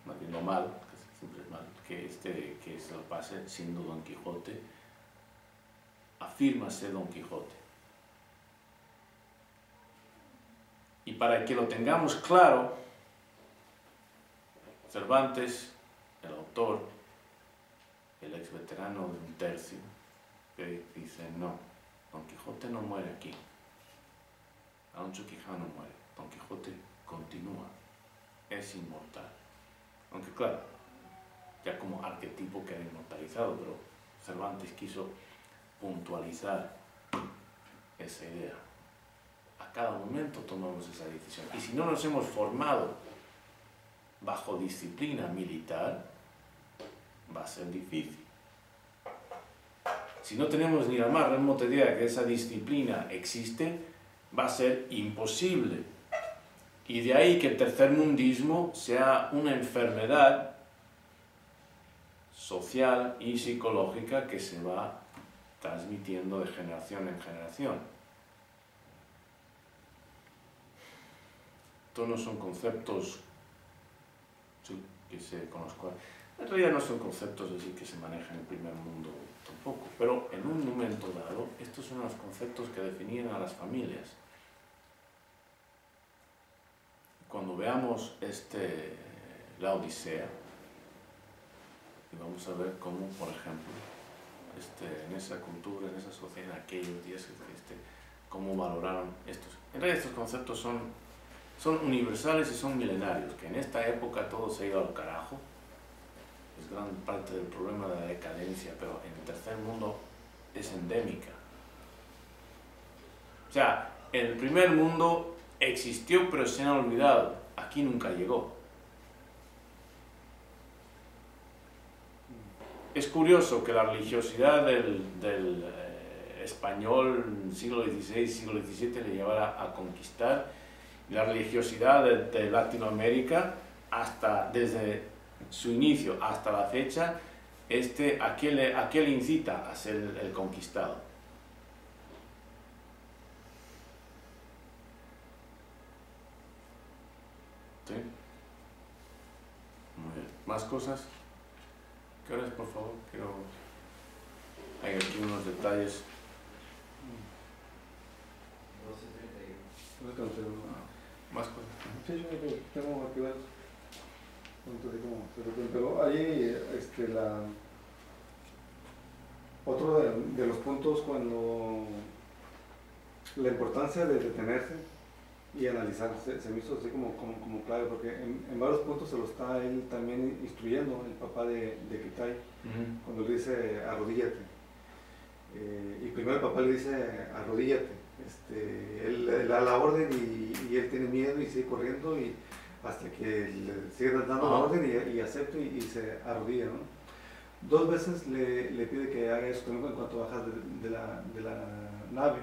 más bien lo mal, que siempre es mal, que se lo pase siendo Don Quijote, afirma ser Don Quijote. Y para que lo tengamos claro, Cervantes, el autor, el ex veterano de un tercio, que dice, no, Don Quijote no muere aquí, Alonso Quijano muere, Don Quijote continúa, es inmortal. Aunque claro, ya como arquetipo queda inmortalizado, pero Cervantes quiso puntualizar esa idea. A cada momento tomamos esa decisión. Y si no nos hemos formado bajo disciplina militar, va a ser difícil. Si no tenemos ni la más remota idea de que esa disciplina existe, va a ser imposible. Y de ahí que el tercermundismo sea una enfermedad social y psicológica que se va transmitiendo de generación en generación. Estos no son conceptos que se conozcan. En realidad no son conceptos así que se manejan en el primer mundo tampoco, pero en un momento dado estos son los conceptos que definían a las familias. Cuando veamos la Odisea, y vamos a ver cómo, por ejemplo, en esa cultura, en esa sociedad, en aquellos días, cómo valoraron estos. En realidad estos conceptos son universales y son milenarios, que en esta época todo se ha ido al carajo. Es gran parte del problema de la decadencia, pero en el tercer mundo es endémica. O sea, en el primer mundo existió, pero se han olvidado. Aquí nunca llegó. Es curioso que la religiosidad del español siglo XVI, siglo XVII le llevara a conquistar La religiosidad de Latinoamérica, desde su inicio hasta la fecha, ¿a qué le incita a ser el conquistado? ¿Sí? Muy bien. ¿Más cosas? ¿Qué horas, por favor? Hay aquí unos detalles. 12:31. Más cosas. Sí, yo tengo aquí varios puntos así como se recuerdan, pero ahí otro de los puntos cuando la importancia de detenerse y analizar se me hizo así como clave, porque en varios puntos se lo está él también instruyendo, el papá de Kitai, cuando le dice arrodíllate. Y primero el papá le dice arrodíllate. Él le da la orden y él tiene miedo y sigue corriendo y hasta que le sigue dando la orden y acepta y se arrodilla, ¿no? 2 veces le pide que haga eso también en cuanto baja de la nave.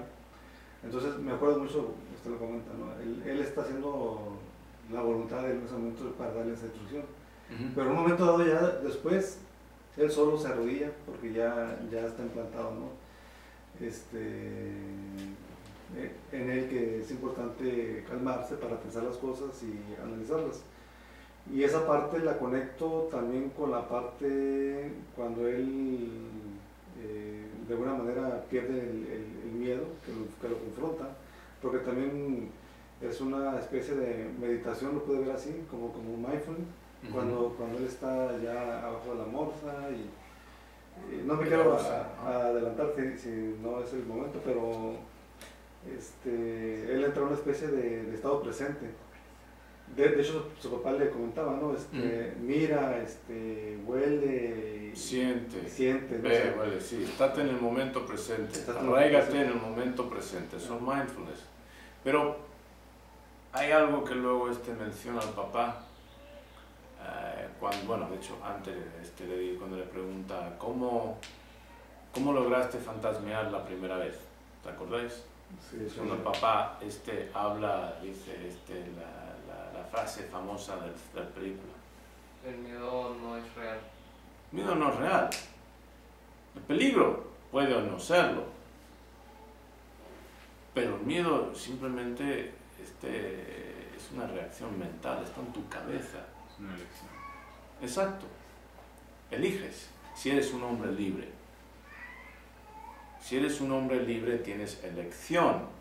Entonces me acuerdo mucho, usted lo comenta, ¿no? Él está haciendo la voluntad de él en ese momento para darle esa instrucción. Pero en un momento dado ya después, él solo se arrodilla porque ya está implantado, ¿no? En él que es importante calmarse para pensar las cosas y analizarlas. Y esa parte la conecto también con la parte cuando él de alguna manera pierde el miedo que lo confronta, porque también es una especie de meditación, lo puede ver así, como mindfulness, cuando él está ya abajo de la morsa y no me quiero adelantar si no es el momento, pero él entra en una especie de estado presente. De hecho su papá le comentaba, ¿no? Mira, huele, siente, ¿no? Huele, sí, estate en el momento presente, arraígate en el momento presente, son mindfulness. Pero hay algo que luego menciona al papá, de hecho antes cuando le pregunta ¿cómo lograste fantasmear la primera vez? ¿Te acordáis? Sí, cuando el papá habla, dice la frase famosa de la película. El miedo no es real. El miedo no es real. El peligro puede o no serlo. Pero el miedo simplemente es una reacción mental, está en tu cabeza. Es una elección. Exacto. Eliges si eres un hombre libre. Si eres un hombre libre tienes elección.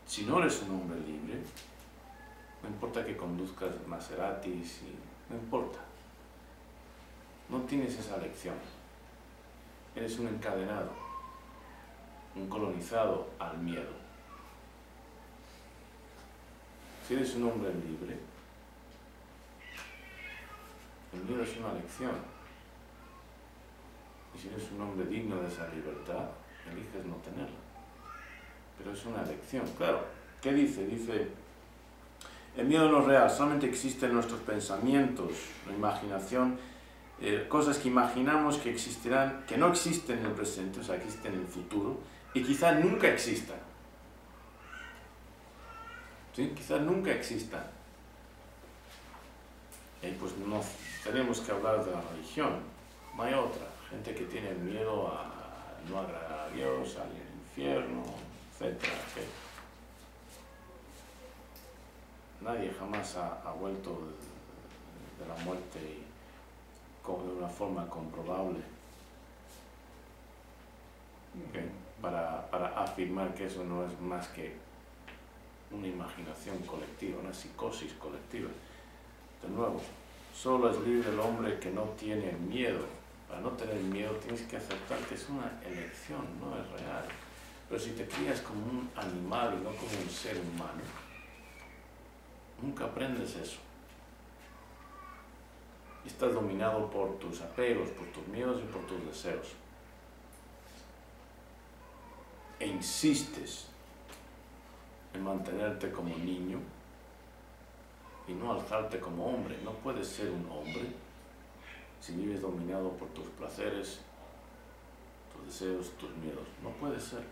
Si no eres un hombre libre, no importa que conduzcas Maseratis, no importa. No tienes esa elección. Eres un encadenado, un colonizado al miedo. Si eres un hombre libre, el miedo es una elección. Y si eres un hombre digno de esa libertad, eliges no tenerla. Pero es una elección, claro. ¿Qué dice? Dice, el miedo no es real, solamente existe en nuestros pensamientos, la imaginación, cosas que imaginamos que existirán, que no existen en el presente, o sea, existen en el futuro, y quizás nunca existan. ¿Sí? Quizás nunca existan. Y pues no tenemos que hablar de la religión, no hay otra. Gente que tiene miedo a no agradar a Dios, al infierno, etc. Nadie jamás ha vuelto de la muerte de una forma comprobable para afirmar que eso no es más que una imaginación colectiva, una psicosis colectiva. De nuevo, solo es libre el hombre que no tiene miedo. Para no tener miedo tienes que aceptar que es una elección, no es real. Pero si te crías como un animal y no como un ser humano, nunca aprendes eso. Y estás dominado por tus apegos, por tus miedos y por tus deseos. E insistes en mantenerte como niño y no alzarte como hombre. No puedes ser un hombre si vives dominado por tus placeres, tus deseos, tus miedos. No puedes ser,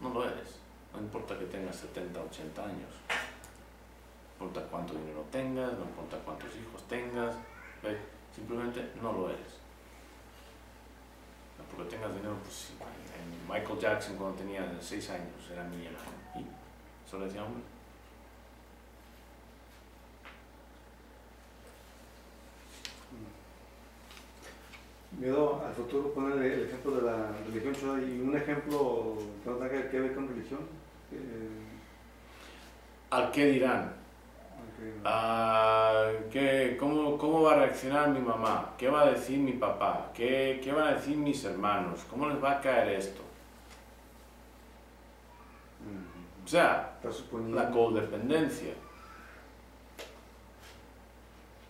no lo eres. No importa que tengas 70, 80 años. No importa cuánto dinero tengas, no importa cuántos hijos tengas, ¿ves? Simplemente no lo eres. No porque tengas dinero, pues sí. Michael Jackson cuando tenía 6 años era millonario. Y solo decía hombre. Miedo al futuro, ponerle el ejemplo de la religión, Choy, y un ejemplo que no tenga que ver con religión. ¿Al qué dirán? ¿Cómo va a reaccionar mi mamá? ¿Qué va a decir mi papá? ¿Qué van a decir mis hermanos? ¿Cómo les va a caer esto? O sea, la codependencia.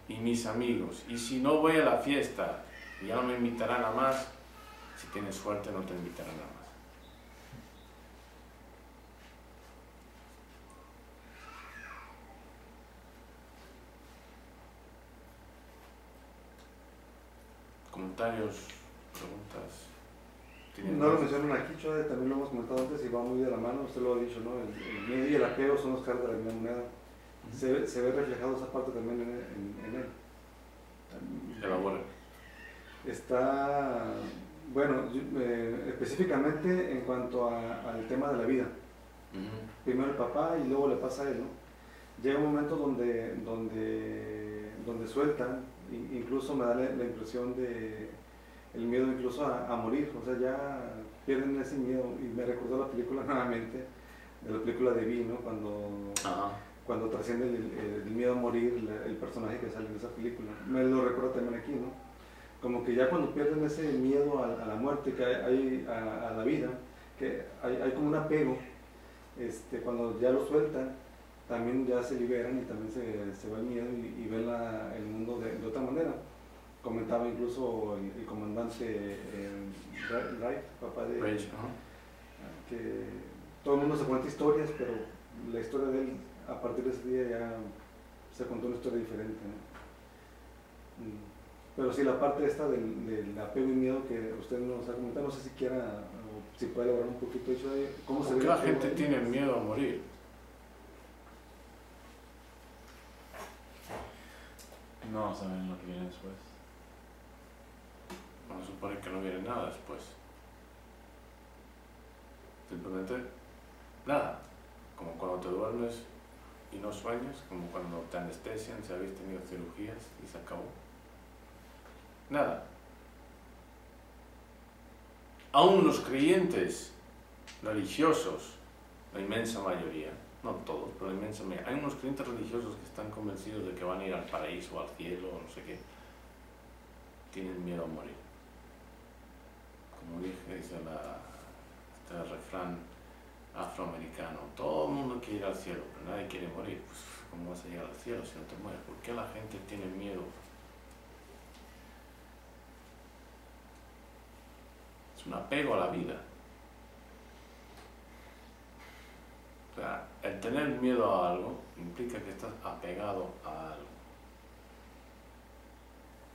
Y mis amigos. Y si no voy a la fiesta, ya no me invitarán a más. Si tienes suerte, no te invitarán a más. Comentarios, preguntas. No lo mencionan aquí, Choy, también lo hemos comentado antes y va muy de la mano, usted lo ha dicho, ¿no? El miedo y el apego son los caras de la misma moneda. Se ve reflejado esa parte también en él. Elabora. Está, bueno, específicamente en cuanto al tema de la vida. Primero el papá y luego le pasa a él, ¿no? Llega un momento donde sueltan, incluso me da la impresión de el miedo incluso a morir, o sea, ya pierden ese miedo. Y me recordó la película nuevamente, de la película de Vi, ¿no? Cuando trasciende el miedo a morir, el personaje que sale en esa película. Me lo recuerdo también aquí, ¿no? Como que ya cuando pierden ese miedo a la muerte, que hay a la vida, que hay como un apego, cuando ya lo sueltan, también ya se liberan y también se va el miedo y ven el mundo de otra manera. Comentaba incluso el comandante Wright, papá de Rage, que todo el mundo se cuenta historias, pero la historia de él a partir de ese día ya se contó una historia diferente, ¿no? Pero sí, la parte esta del apego y miedo que usted nos ha comentado, no sé si quiera, o si puede elaborar un poquito eso de cómo se ve. ¿Por qué la gente tiene miedo a morir? No saben lo que viene después. Vamos a suponer que no viene nada después. Simplemente nada. Como cuando te duermes y no sueñas, como cuando te anestesian si habéis tenido cirugías y se acabó. Nada. Aún los creyentes religiosos, la inmensa mayoría, no todos, pero la inmensa mayoría, hay unos creyentes religiosos que están convencidos de que van a ir al paraíso, al cielo, o no sé qué, tienen miedo a morir. Como dije, dice este refrán afroamericano, todo el mundo quiere ir al cielo, pero nadie quiere morir. Pues, ¿cómo vas a llegar al cielo si no te mueres? ¿Por qué la gente tiene miedo? Es un apego a la vida. O sea, el tener miedo a algo implica que estás apegado a algo.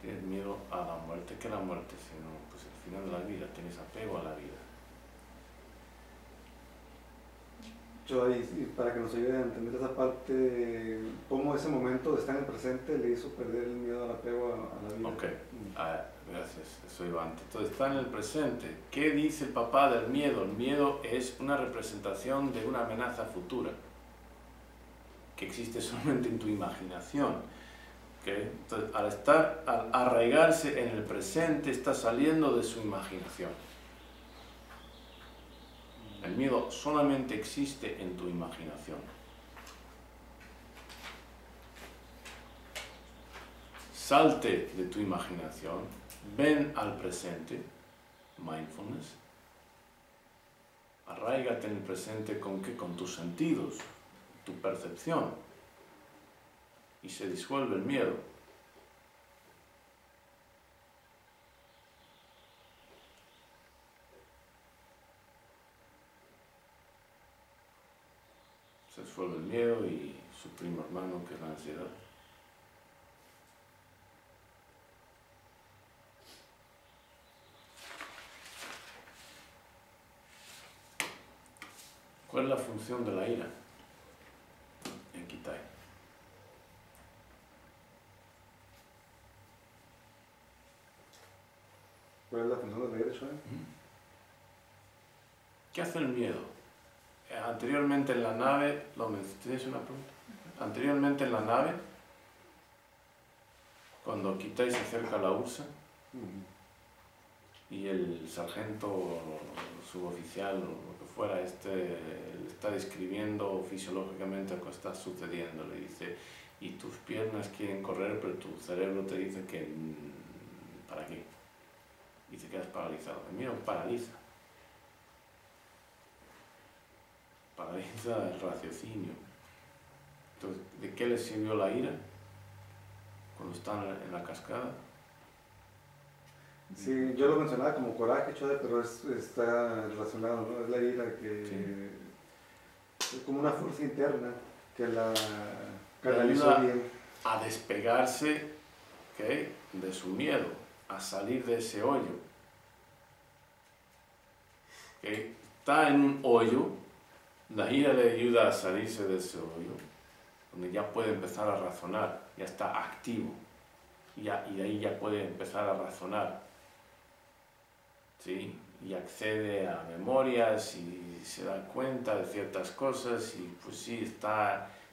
Tienes miedo a la muerte, que la muerte, sino pues el final de la vida, tienes apego a la vida. Yo ahí, para que nos ayude a entender esa parte, cómo ese momento de estar en el presente le hizo perder el miedo al apego a la vida. Ok, gracias, eso iba antes. Entonces está en el presente. ¿Qué dice el papá del miedo? El miedo es una representación de una amenaza futura que existe solamente en tu imaginación. ¿Okay? Entonces, al arraigarse en el presente, está saliendo de su imaginación. El miedo solamente existe en tu imaginación. Salte de tu imaginación, ven al presente, mindfulness. Arráigate en el presente ¿con qué? Con tus sentidos, tu percepción. Y se disuelve el miedo. Se disuelve el miedo y su primo hermano, que es la ansiedad. ¿Cuál es la función de la ira en Kitai? ¿Cuál es la función de la ira, Shoei? ¿Qué hace el miedo? Anteriormente en la nave, ¿tienes una pregunta? Anteriormente en la nave, cuando Kitai se acerca a la Ursa y el sargento suboficial o lo que fuera, le está describiendo fisiológicamente lo que está sucediendo, le dice, y tus piernas quieren correr, pero tu cerebro te dice que ¿para qué? Y te quedas paralizado. El miedo paraliza. Paraliza el raciocinio. Entonces, ¿de qué les sirvió la ira cuando están en la cascada? Sí, yo lo mencionaba como coraje, Shoei, pero está relacionado, ¿no? Es la ira que es como una fuerza interna que la canalizó bien. A despegarse, ¿okay?, de su miedo, a salir de ese hoyo. ¿Okay? Está en un hoyo, la ira le ayuda a salirse de ese hoyo, donde ya puede empezar a razonar, ya está activo, y de ahí ya puede empezar a razonar, ¿sí? Y accede a memorias y se da cuenta de ciertas cosas y pues sí,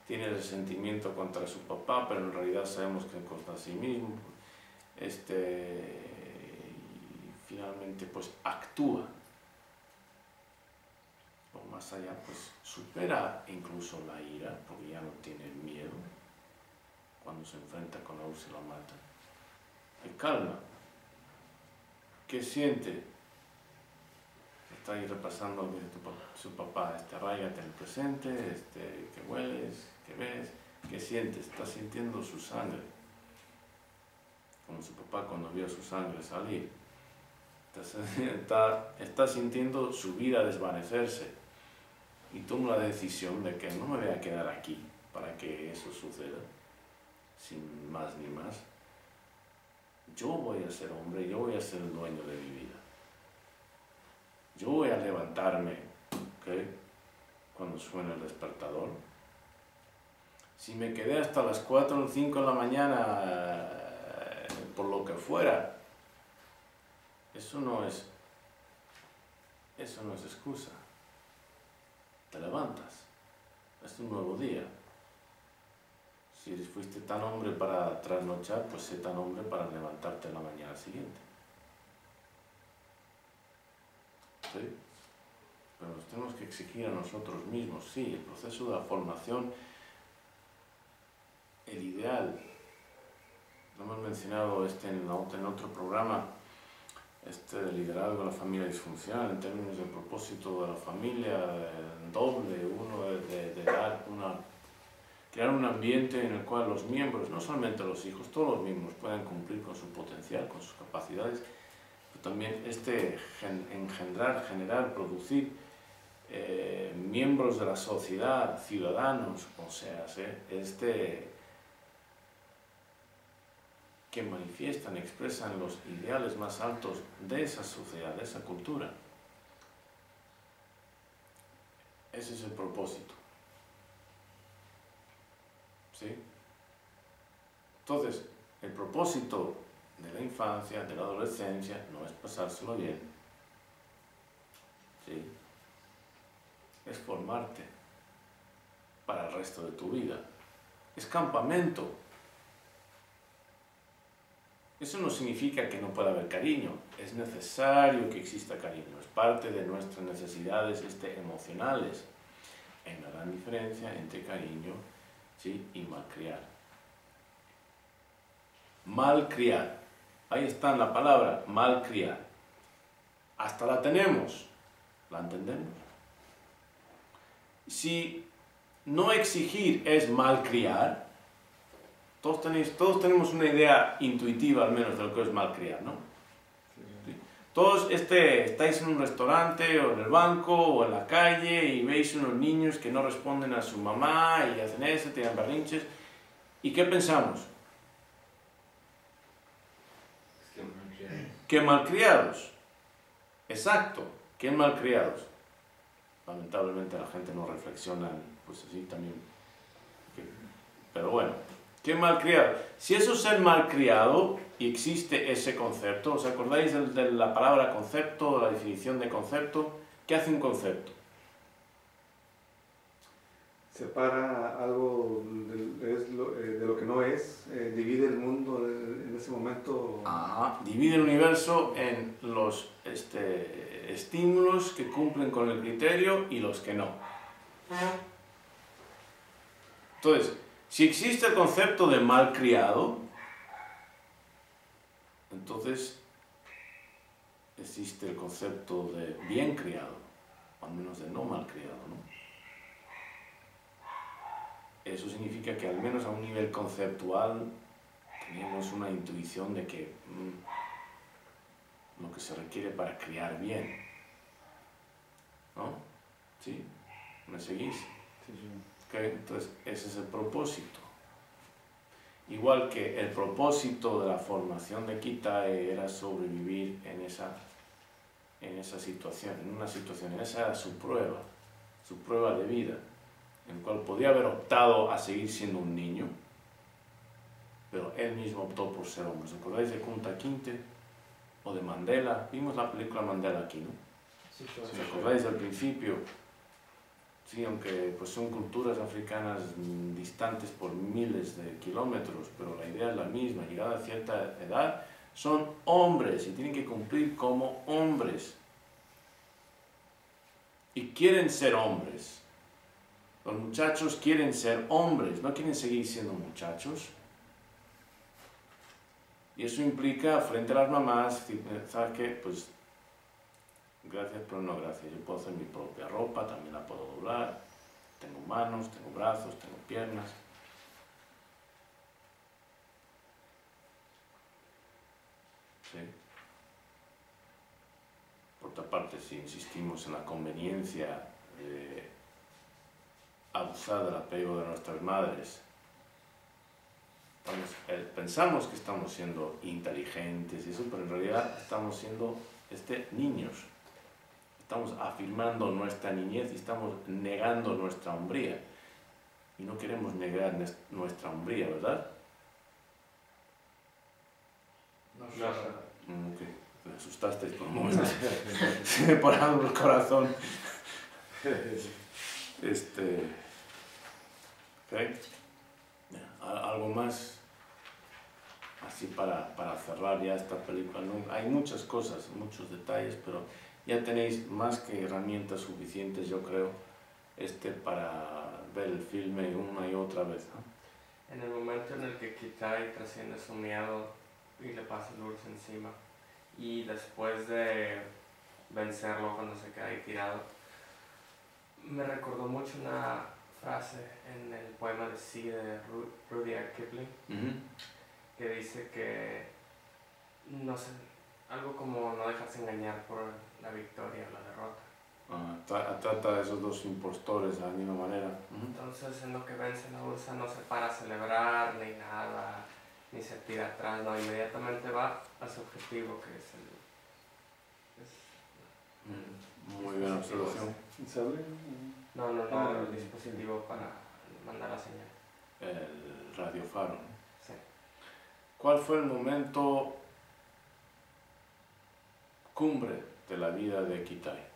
tiene resentimiento contra su papá, pero en realidad sabemos que es contra sí mismo. Y finalmente pues actúa. O más allá, pues supera incluso la ira, porque ya no tiene miedo cuando se enfrenta con la Ursa y la mata. Y calma. ¿Qué siente? Está ahí repasando lo que dice su papá, arráigate en el presente, que hueles, que ves, que sientes, está sintiendo su sangre, como su papá cuando vio su sangre salir. Está sintiendo su vida desvanecerse y toma la decisión de que no me voy a quedar aquí para que eso suceda, sin más ni más. Yo voy a ser hombre, yo voy a ser el dueño de mi vida. Yo voy a levantarme, ¿okay?, cuando suene el despertador. Si me quedé hasta las 4 o 5 de la mañana, por lo que fuera, eso no es excusa. Te levantas, es un nuevo día. Si fuiste tan hombre para trasnochar, pues sé tan hombre para levantarte en la mañana siguiente. ¿Sí? Pero nos tenemos que exigir a nosotros mismos. Sí, el proceso de la formación, el ideal, lo hemos mencionado en otro programa, de liderazgo de la familia disfuncional, en términos del propósito de la familia, doble, uno de crear un ambiente en el cual los miembros, no solamente los hijos, todos los miembros puedan cumplir con su potencial, con sus capacidades, también generar, producir miembros de la sociedad, ciudadanos, o sea, que manifiestan, expresan los ideales más altos de esa sociedad, de esa cultura. Ese es el propósito. ¿Sí? Entonces, el propósito de la infancia, de la adolescencia, no es pasárselo bien. ¿Sí? Es formarte para el resto de tu vida. Es campamento. Eso no significa que no pueda haber cariño. Es necesario que exista cariño. Es parte de nuestras necesidades emocionales. Hay una gran diferencia entre cariño, ¿sí?, y malcriar. Malcriar. Ahí está la palabra, malcriar. Hasta la tenemos. ¿La entendemos? Si no exigir es malcriar, todos tenemos una idea intuitiva al menos de lo que es malcriar, ¿no? ¿Sí? Todos estáis en un restaurante o en el banco o en la calle y veis unos niños que no responden a su mamá y hacen eso, tiran berrinches. ¿Y qué pensamos? Que malcriados. Exacto, que malcriados. lamentablemente la gente no reflexiona, pues así también. Pero bueno, ¿qué malcriado? Si eso es ser malcriado y existe ese concepto, ¿os acordáis de la palabra concepto, la definición de concepto? ¿Qué hace un concepto? Separa algo de lo que no es, divide el mundo en ese momento. Ajá, divide el universo en los estímulos que cumplen con el criterio y los que no. Entonces, si existe el concepto de malcriado, entonces existe el concepto de bien criado, o al menos de no malcriado, ¿no? Eso significa que al menos a un nivel conceptual tenemos una intuición de que lo que se requiere para criar bien, ¿no? ¿Sí? ¿Me seguís? Okay, entonces ese es el propósito. Igual que el propósito de la formación de Kitai era sobrevivir en esa situación, esa era su prueba de vida, en el cual podía haber optado a seguir siendo un niño, pero él mismo optó por ser hombre. ¿Os acordáis de Kunta Kinte o de Mandela? Vimos la película Mandela aquí, ¿no? Sí, ¿Os acordáis del principio? Sí, aunque pues son culturas africanas distantes por miles de kilómetros, pero la idea es la misma. Llegada a cierta edad, son hombres y tienen que cumplir como hombres. Y quieren ser hombres. Los muchachos quieren ser hombres, no quieren seguir siendo muchachos. Y eso implica, frente a las mamás, ¿sabes qué? Pues, gracias, pero no gracias. Yo puedo hacer mi propia ropa, también la puedo doblar. Tengo manos, tengo brazos, tengo piernas. ¿Sí? Por otra parte, si insistimos en la conveniencia de abusar del apego de nuestras madres, pensamos que estamos siendo inteligentes y eso, pero en realidad estamos siendo niños. Estamos afirmando nuestra niñez y estamos negando nuestra hombría. Y no queremos negar nuestra hombría, ¿verdad? No. Ok, me asustasteis por un momento. Se me paró el corazón. Okay. Algo más así para cerrar ya esta película. ¿No? Hay muchas cosas, muchos detalles, pero ya tenéis más que herramientas suficientes, yo creo, para ver el filme una y otra vez, ¿no? En el momento en el que Kitai trasciende su miedo y le pasa el urso encima, y después de vencerlo cuando se queda ahí tirado, me recordó mucho una frase en el poema de Sí de Rudyard Kipling, que dice que no sé, algo como no dejarse engañar por la victoria o la derrota. Trata de esos dos impostores de la misma manera. Entonces, en lo que vence la ursa no se para a celebrar ni nada, ni se tira atrás, no, inmediatamente va a su objetivo, que es el Muy buena observación. ¿El sable? No, el dispositivo para mandar la señal. El radiofaro. Sí. ¿Cuál fue el momento cumbre de la vida de Kitai?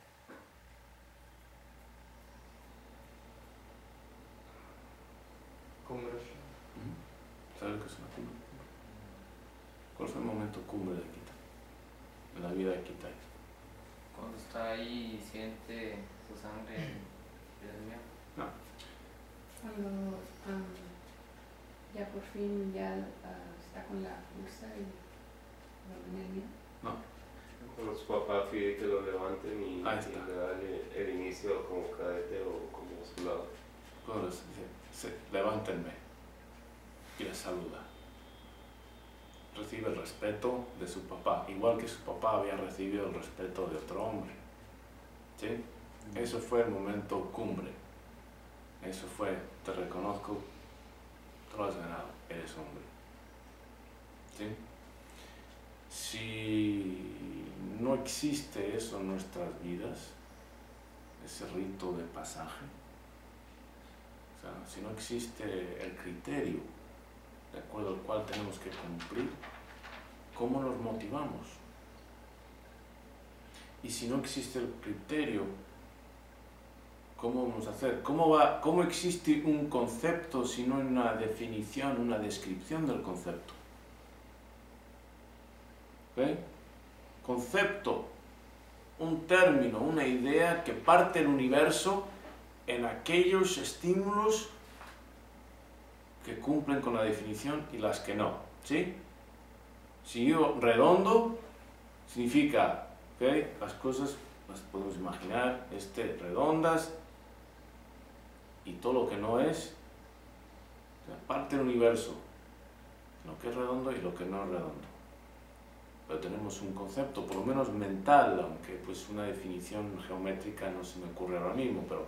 Cumbre. ¿Sabes lo que es una cumbre? ¿Cuál fue el momento cumbre de Kitai? En la vida de Kitai. Cuando está ahí y siente su sangre del miedo. No. Cuando ya por fin está con la fuerza y no el miedo. No. Cuando su papá pide que lo levanten y Ahí está. le dan el inicio como cadete o como soldado. Cuando dice, levántenme y le saluda. Recibe el respeto de su papá, igual que su papá había recibido el respeto de otro hombre. ¿Sí? Eso fue el momento cumbre. Eso fue, te reconozco, tú lo has ganado, eres hombre. ¿Sí? Si no existe eso en nuestras vidas, ese rito de pasaje, o sea, si no existe el criterio de acuerdo al cual tenemos que cumplir, ¿cómo nos motivamos? Y si no existe el criterio, ¿cómo vamos a hacer? ¿Cómo existe un concepto si no hay una definición, una descripción del concepto? ¿Ok? Concepto, un término, una idea que parte el universo en aquellos estímulos que cumplen con la definición y las que no, ¿sí? Si digo redondo, significa que las cosas las podemos imaginar redondas, y todo lo que no es, o sea, parte del universo, lo que es redondo y lo que no es redondo. Pero tenemos un concepto, por lo menos mental, aunque pues una definición geométrica no se me ocurre ahora mismo, pero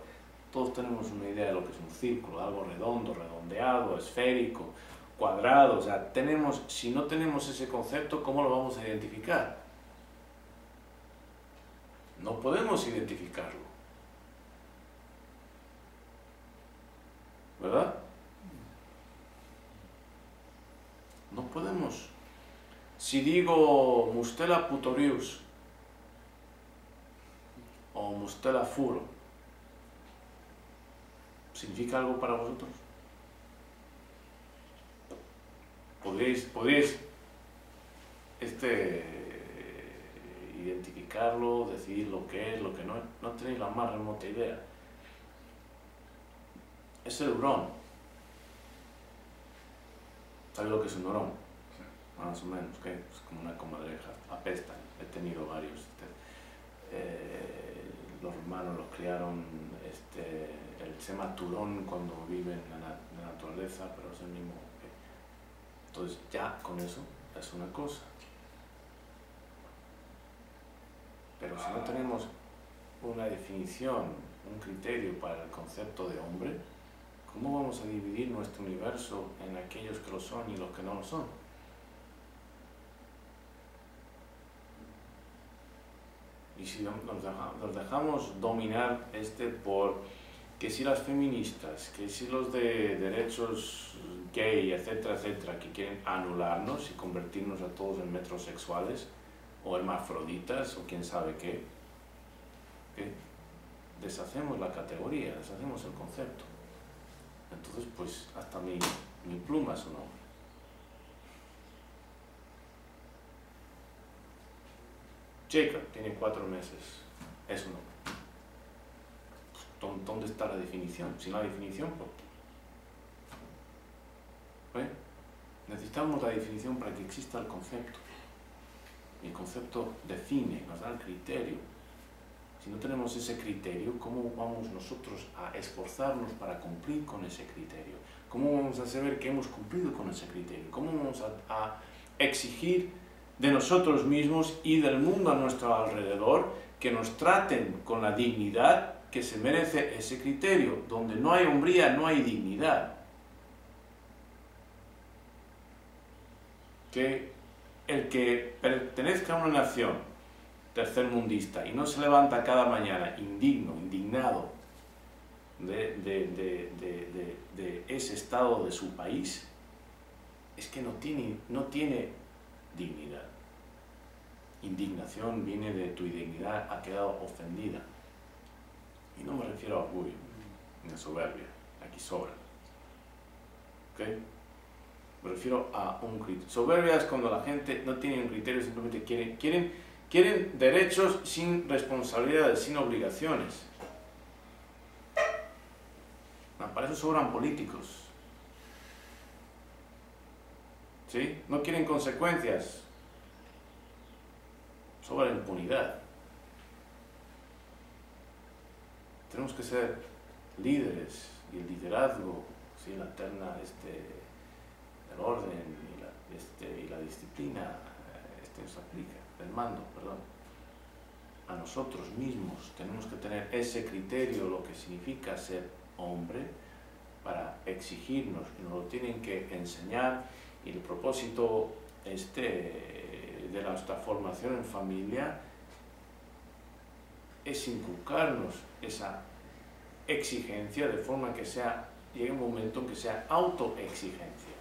todos tenemos una idea de lo que es un círculo, algo redondo, redondeado, esférico, cuadrado. O sea, si no tenemos ese concepto, ¿cómo lo vamos a identificar? No podemos identificarlo, ¿verdad? No podemos. Si digo Mustela Putorius o Mustela Furo, ¿significa algo para vosotros? ¿Podéis identificarlo, decidir lo que es, lo que no es? No tenéis la más remota idea. Es el hurón. ¿Sabéis lo que es un hurón? Sí. Más o menos, ¿qué? Es como una comadreja, apestan. He tenido varios. Los romanos los criaron, se llama turón cuando viven en la naturaleza, pero es el mismo. Entonces ya con eso es una cosa. Pero si no tenemos una definición, un criterio para el concepto de hombre, ¿cómo vamos a dividir nuestro universo en aquellos que lo son y los que no lo son? Y si nos dejamos dominar por que si las feministas, que si los de derechos gay, etcétera, etcétera, que quieren anularnos y convertirnos a todos en metrosexuales o hermafroditas o quién sabe qué, deshacemos la categoría, deshacemos el concepto. Entonces, pues, hasta mi pluma es un hombre. Jacob tiene 4 meses, es un hombre. ¿Dónde está la definición? Sin la definición, pues, necesitamos la definición para que exista el concepto. Y el concepto define, nos da el criterio. Si no tenemos ese criterio, ¿cómo vamos nosotros a esforzarnos para cumplir con ese criterio? ¿Cómo vamos a saber que hemos cumplido con ese criterio? ¿Cómo vamos a exigir de nosotros mismos y del mundo a nuestro alrededor que nos traten con la dignidad que se merece ese criterio? Donde no hay hombría, no hay dignidad. Que el que pertenezca a una nación tercermundista y no se levanta cada mañana indignado de ese estado de su país, es que no tiene dignidad. Indignación viene de tu dignidad, ha quedado ofendida. Y no me refiero a orgullo, ni a soberbia, aquí sobra. ¿Ok? Me refiero a un criterio. Soberbia es cuando la gente no tiene un criterio, simplemente quieren derechos sin responsabilidades, sin obligaciones. No, para eso sobran políticos. ¿Sí? No quieren consecuencias. Sobra la impunidad. Tenemos que ser líderes y el liderazgo, ¿sí? La terna, el orden y la disciplina, nos aplica, el mando, perdón. A nosotros mismos tenemos que tener ese criterio, lo que significa ser hombre, para exigirnos, y nos lo tienen que enseñar, y el propósito de nuestra formación en familia es inculcarnos esa exigencia de forma que llegue un momento en que sea autoexigencia.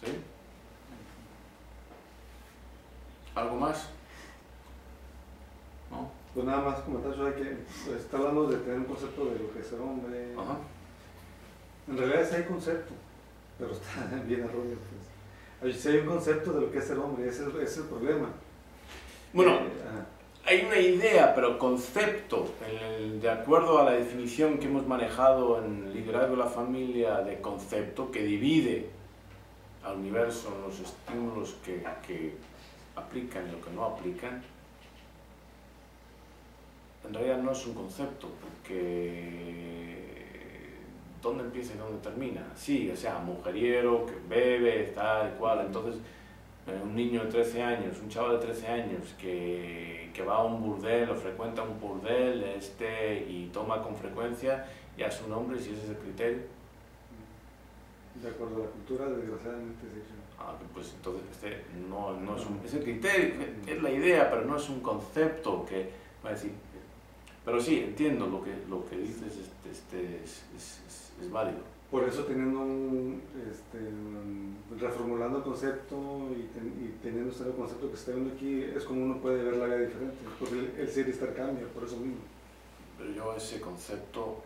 ¿Sí? ¿Algo más? ¿No? Pues nada más comentar, yo que pues, está hablando de tener un concepto de lo que es ser hombre. Ajá. En realidad sí hay concepto, pero está bien erróneo. Pues. Sí hay un concepto de lo que es ser hombre, ese es el problema. Bueno, hay una idea, pero concepto, de acuerdo a la definición que hemos manejado en Liderazgo de la Familia de concepto, que divide al universo en los estímulos que aplican y lo que no aplican, en realidad no es un concepto, porque ¿dónde empieza y dónde termina? Sí, o sea, mujeriero, que bebe, tal y cual, entonces un niño de 13 años, un chaval de 13 años que va a un burdel o frecuenta un burdel y toma con frecuencia, ya es un hombre, si ese es el criterio. De acuerdo a la cultura, desgraciadamente sí. Pues entonces no es es el criterio, es la idea, pero no es un concepto que va a decir. Pero sí, entiendo lo que dices, es válido. Por eso teniendo reformulando el concepto y teniendo este nuevo concepto que se está viendo aquí, es como uno puede ver la vida diferente, porque el ser y estar cambia, por eso mismo. Pero yo ese concepto,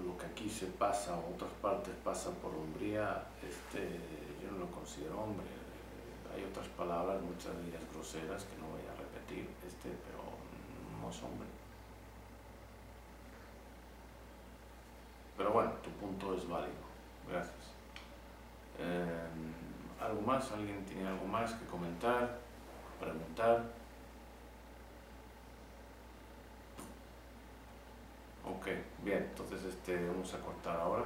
lo que aquí se pasa, o otras partes pasan por hombría, yo no lo considero hombre. Hay otras palabras, muchas de ellas groseras, que no voy a repetir, pero no es hombre. Pero bueno, tu punto es válido. Gracias. ¿Algo más? ¿Alguien tiene algo más que comentar? ¿Preguntar? Ok, bien. Entonces vamos a cortar ahora.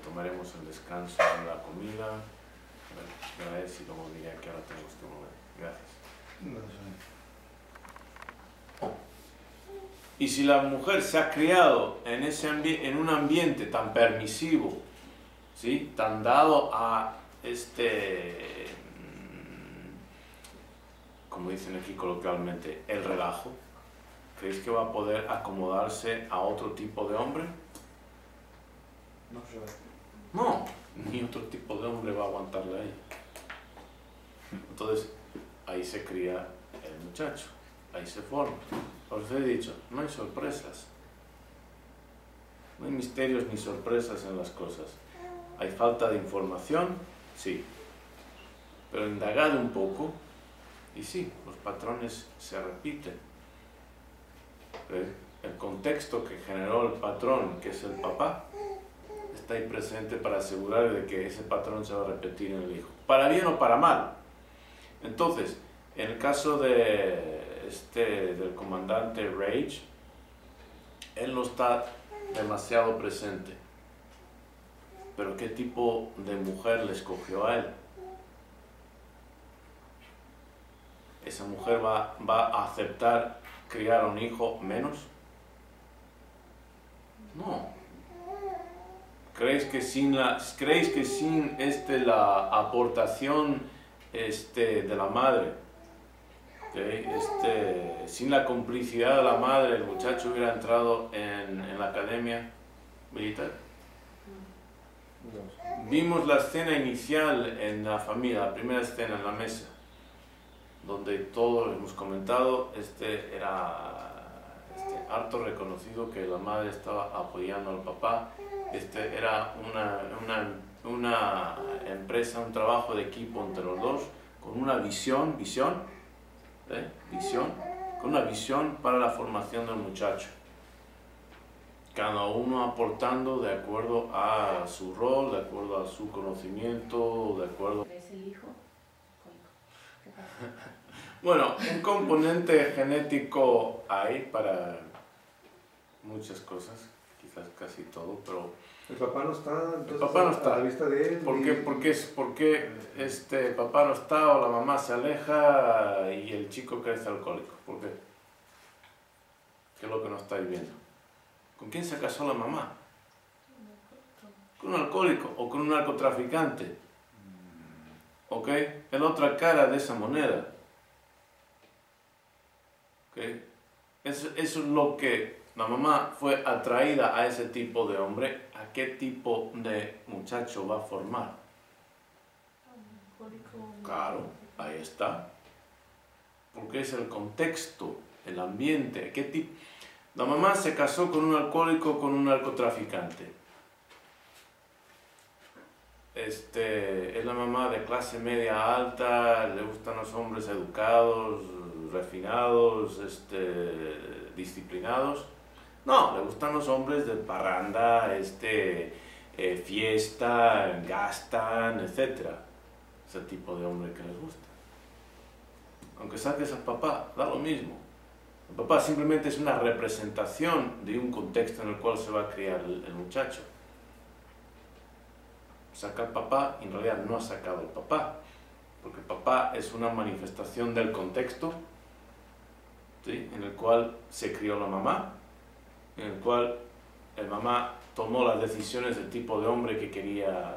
Tomaremos el descanso de la comida. A ver si luego diré que ahora tenemos que volver. Gracias. Y si la mujer se ha criado en un ambiente tan permisivo, ¿sí? Tan dado a como dicen aquí coloquialmente, el relajo, ¿creéis que va a poder acomodarse a otro tipo de hombre? No sé. No, ni otro tipo de hombre va a aguantarle ahí. Entonces, ahí se cría el muchacho, ahí se forma. Os he dicho, no hay sorpresas. No hay misterios ni sorpresas en las cosas. ¿Hay falta de información? Sí. Pero indagad un poco y sí, los patrones se repiten. El contexto que generó el patrón, que es el papá, está ahí presente para asegurar de que ese patrón se va a repetir en el hijo. Para bien o para mal. Entonces, en el caso del comandante Rage, él no está demasiado presente. Pero ¿qué tipo de mujer le escogió a él? ¿Esa mujer va a aceptar criar a un hijo menos? No. ¿Creéis que sin la aportación de la madre, sin la complicidad de la madre, el muchacho hubiera entrado en la academia militar? Vimos la escena inicial en la familia, la primera escena en la mesa, donde todos hemos comentado, era harto reconocido que la madre estaba apoyando al papá. Era una empresa, un trabajo de equipo entre los dos, con una visión, con una visión para la formación del muchacho. Cada uno aportando de acuerdo a su rol, de acuerdo a su conocimiento, de acuerdo... ¿Es el hijo? ¿Qué pasa? Bueno, un componente genético hay para muchas cosas, quizás casi todo, pero... El papá no está, entonces, el papá no está. A la vista de él. ¿Por qué el papá no está o la mamá se aleja y el chico crece alcohólico? ¿Por qué? ¿Qué es lo que no estáis viendo? ¿Con quién se casó la mamá? ¿Con un alcohólico o con un narcotraficante? ¿O ¿ok? Es la otra cara de esa moneda. ¿Ok? Eso es lo que la mamá fue atraída a ese tipo de hombre, a qué tipo de muchacho va a formar. Claro, ahí está. Porque es el contexto, el ambiente, qué tipo. La mamá se casó con un alcohólico, con un narcotraficante. Es la mamá de clase media alta, le gustan los hombres educados, refinados, disciplinados. No, le gustan los hombres de parranda, fiesta, gastan, etc. Ese tipo de hombre que les gusta. Aunque saques al papá, da lo mismo. El papá simplemente es una representación de un contexto en el cual se va a criar el muchacho. Saca al papá y en realidad no ha sacado al papá, porque el papá es una manifestación del contexto, ¿sí?, en el cual se crió la mamá, en el cual el mamá tomó las decisiones del tipo de hombre que quería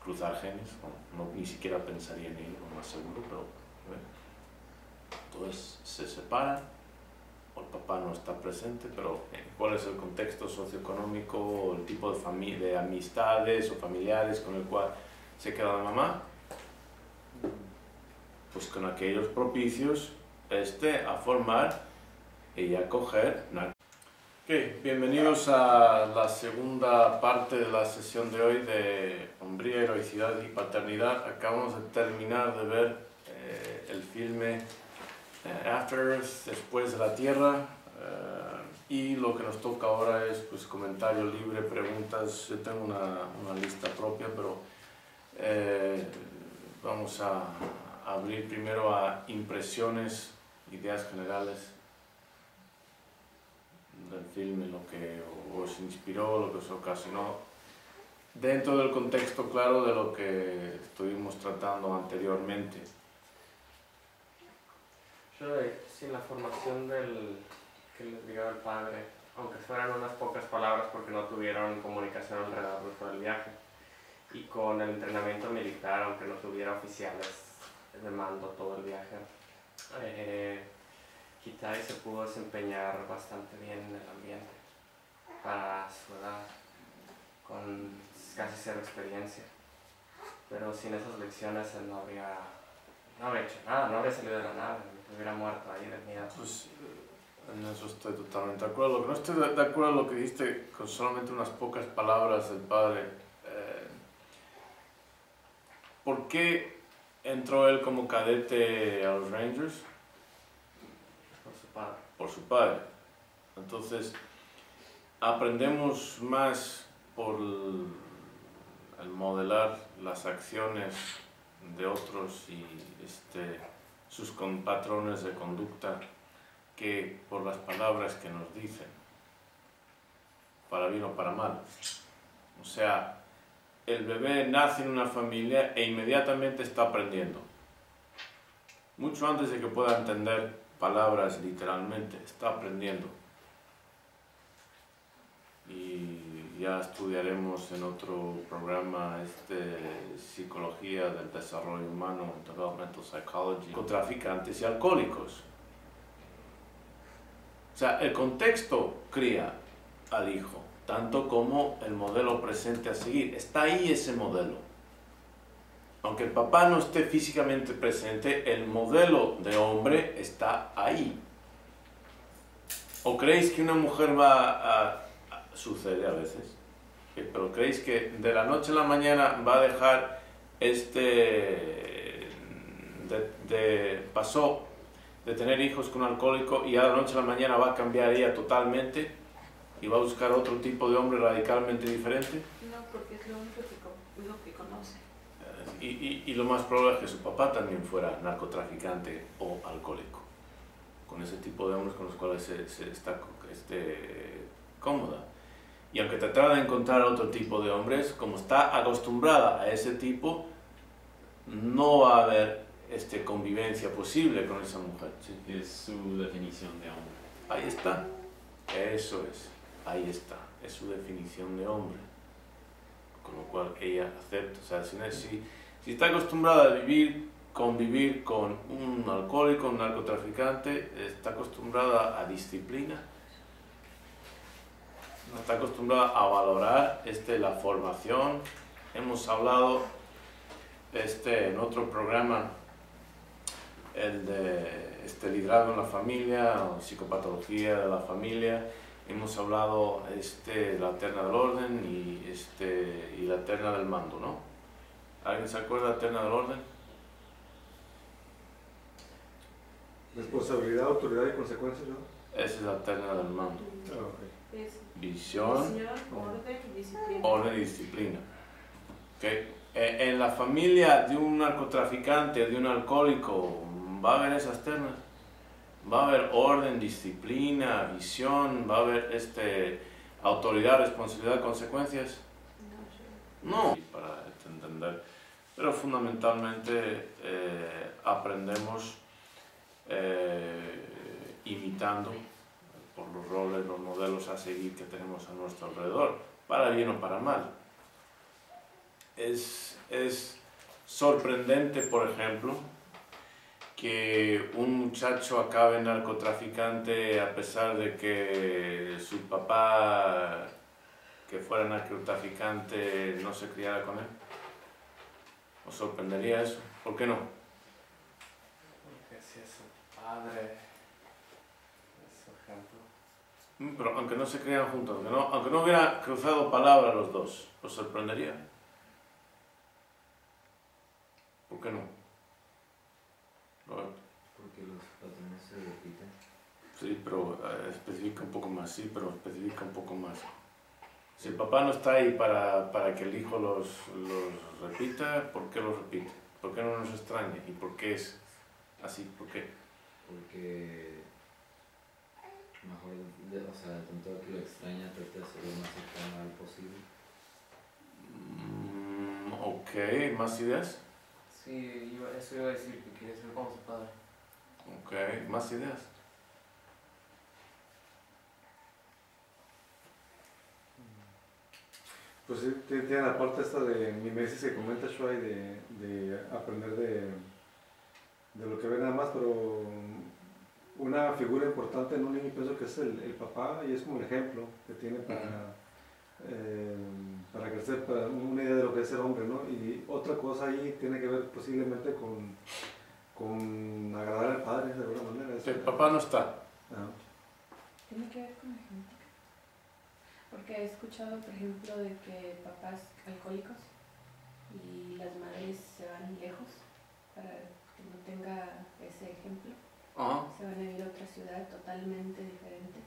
cruzar genes. No, ni siquiera pensaría en ello, lo más seguro, pero entonces se separan, o el papá no está presente, pero cuál es el contexto socioeconómico, o el tipo de amistades o familiares con el cual se queda la mamá, pues con aquellos propicios a formar y a coger. Okay, bienvenidos a la segunda parte de la sesión de hoy de Hombría, Heroicidad y Paternidad. Acabamos de terminar de ver el filme After Earth, Después de la Tierra, y lo que nos toca ahora es pues comentario libre, preguntas. Yo tengo una lista propia, pero vamos a abrir primero a impresiones, ideas generales del filme, lo que os inspiró, lo que os ocasionó, dentro del contexto claro de lo que estuvimos tratando anteriormente. Sin la formación que les dio el padre, aunque fueran unas pocas palabras porque no tuvieron comunicación alrededor de todo el viaje, y con el entrenamiento militar, aunque no tuviera oficiales de mando todo el viaje, Kitai se pudo desempeñar bastante bien en el ambiente para su edad, con casi cero experiencia. Pero sin esas lecciones él no habría hecho nada, no habría salido de la nave, hubiera muerto ahí de miedo. Pues en eso estoy totalmente de acuerdo. Lo que no estoy de acuerdo es lo que dijiste con solamente unas pocas palabras del padre. ¿Por qué entró él como cadete a los Rangers? Por su padre. Por su padre. Entonces, aprendemos más por el modelar las acciones de otros y sus patrones de conducta que por las palabras que nos dicen, para bien o para mal. O sea, el bebé nace en una familia e inmediatamente está aprendiendo. Mucho antes de que pueda entender palabras literalmente, está aprendiendo. Y ya estudiaremos en otro programa psicología del desarrollo humano, developmental psychology, con traficantes y alcohólicos. O sea, el contexto cría al hijo, tanto como el modelo presente a seguir. Está ahí ese modelo. Aunque el papá no esté físicamente presente, el modelo de hombre está ahí. ¿O creéis que una mujer sucede a veces, pero creéis que de la noche a la mañana va a dejar pasó de tener hijos con un alcohólico y a la noche a la mañana va a cambiar ella totalmente y va a buscar otro tipo de hombre radicalmente diferente? No, porque es lo único que conoce. Y lo más probable es que su papá también fuera narcotraficante o alcohólico, con ese tipo de hombres con los cuales se está cómoda. Y aunque tratará de encontrar otro tipo de hombres, como está acostumbrada a ese tipo, no va a haber convivencia posible con esa mujer. Sí, es su definición de hombre. Ahí está. Eso es. Ahí está. Es su definición de hombre. con lo cual ella acepta. O sea, si está acostumbrada a convivir con un alcohólico, un narcotraficante, está acostumbrada a disciplina, no está acostumbrada a valorar la formación. Hemos hablado en otro programa, el de liderazgo en la familia, o psicopatología de la familia. Hemos hablado la terna del orden y la terna del mando, ¿no? ¿Alguien se acuerda de la terna del orden? Responsabilidad, autoridad y consecuencias, ¿no? Esa es la terna del mando. Ah, ok. Es Visión, orden y disciplina. orden y disciplina. ¿Okay? En la familia de un narcotraficante, de un alcohólico, va a haber esas ternas. Va a haber orden, disciplina, visión, va a haber autoridad, responsabilidad, consecuencias. No, para entender. Pero fundamentalmente aprendemos imitando por los roles, los modelos a seguir que tenemos a nuestro alrededor, para bien o para mal. Es sorprendente, por ejemplo, que un muchacho acabe narcotraficante a pesar de que su papá, que fuera narcotraficante, no se criara con él. ¿Os sorprendería eso? ¿Por qué no? Porque si es su padre, es su ejemplo. Pero aunque no se criaran juntos, aunque no hubieran cruzado palabra los dos, ¿os sorprendería? ¿Por qué no? Roberto. Porque los patrones se repiten. Sí, pero especifica un poco más, sí, pero especifica un poco más. Si el papá no está ahí para que el hijo los repita, ¿por qué los repite? ¿Por qué no nos extraña? ¿Y por qué es así? ¿Por qué? Porque mejor, o sea, de tanto que lo extraña, trata de hacerlo lo más cercano al posible. Ok, ¿más ideas? Sí, eso iba a decir, que quiere ser como su padre. Ok, ¿más ideas? Pues sí, tiene la parte esta de mimesis que comenta Shuai de aprender de lo que ve nada más, pero una figura importante en un niño pienso que es el papá, y es como el ejemplo que tiene para crecer, para una idea de lo que es ser hombre, ¿no? Y otra cosa ahí tiene que ver posiblemente con agradar al padre de alguna manera. El papá no está. Ah. Tiene que ver con la genética. Porque he escuchado, por ejemplo, de que papás alcohólicos y las madres se van lejos para que no tenga ese ejemplo. Ajá. Se van a ir a otra ciudad totalmente diferente.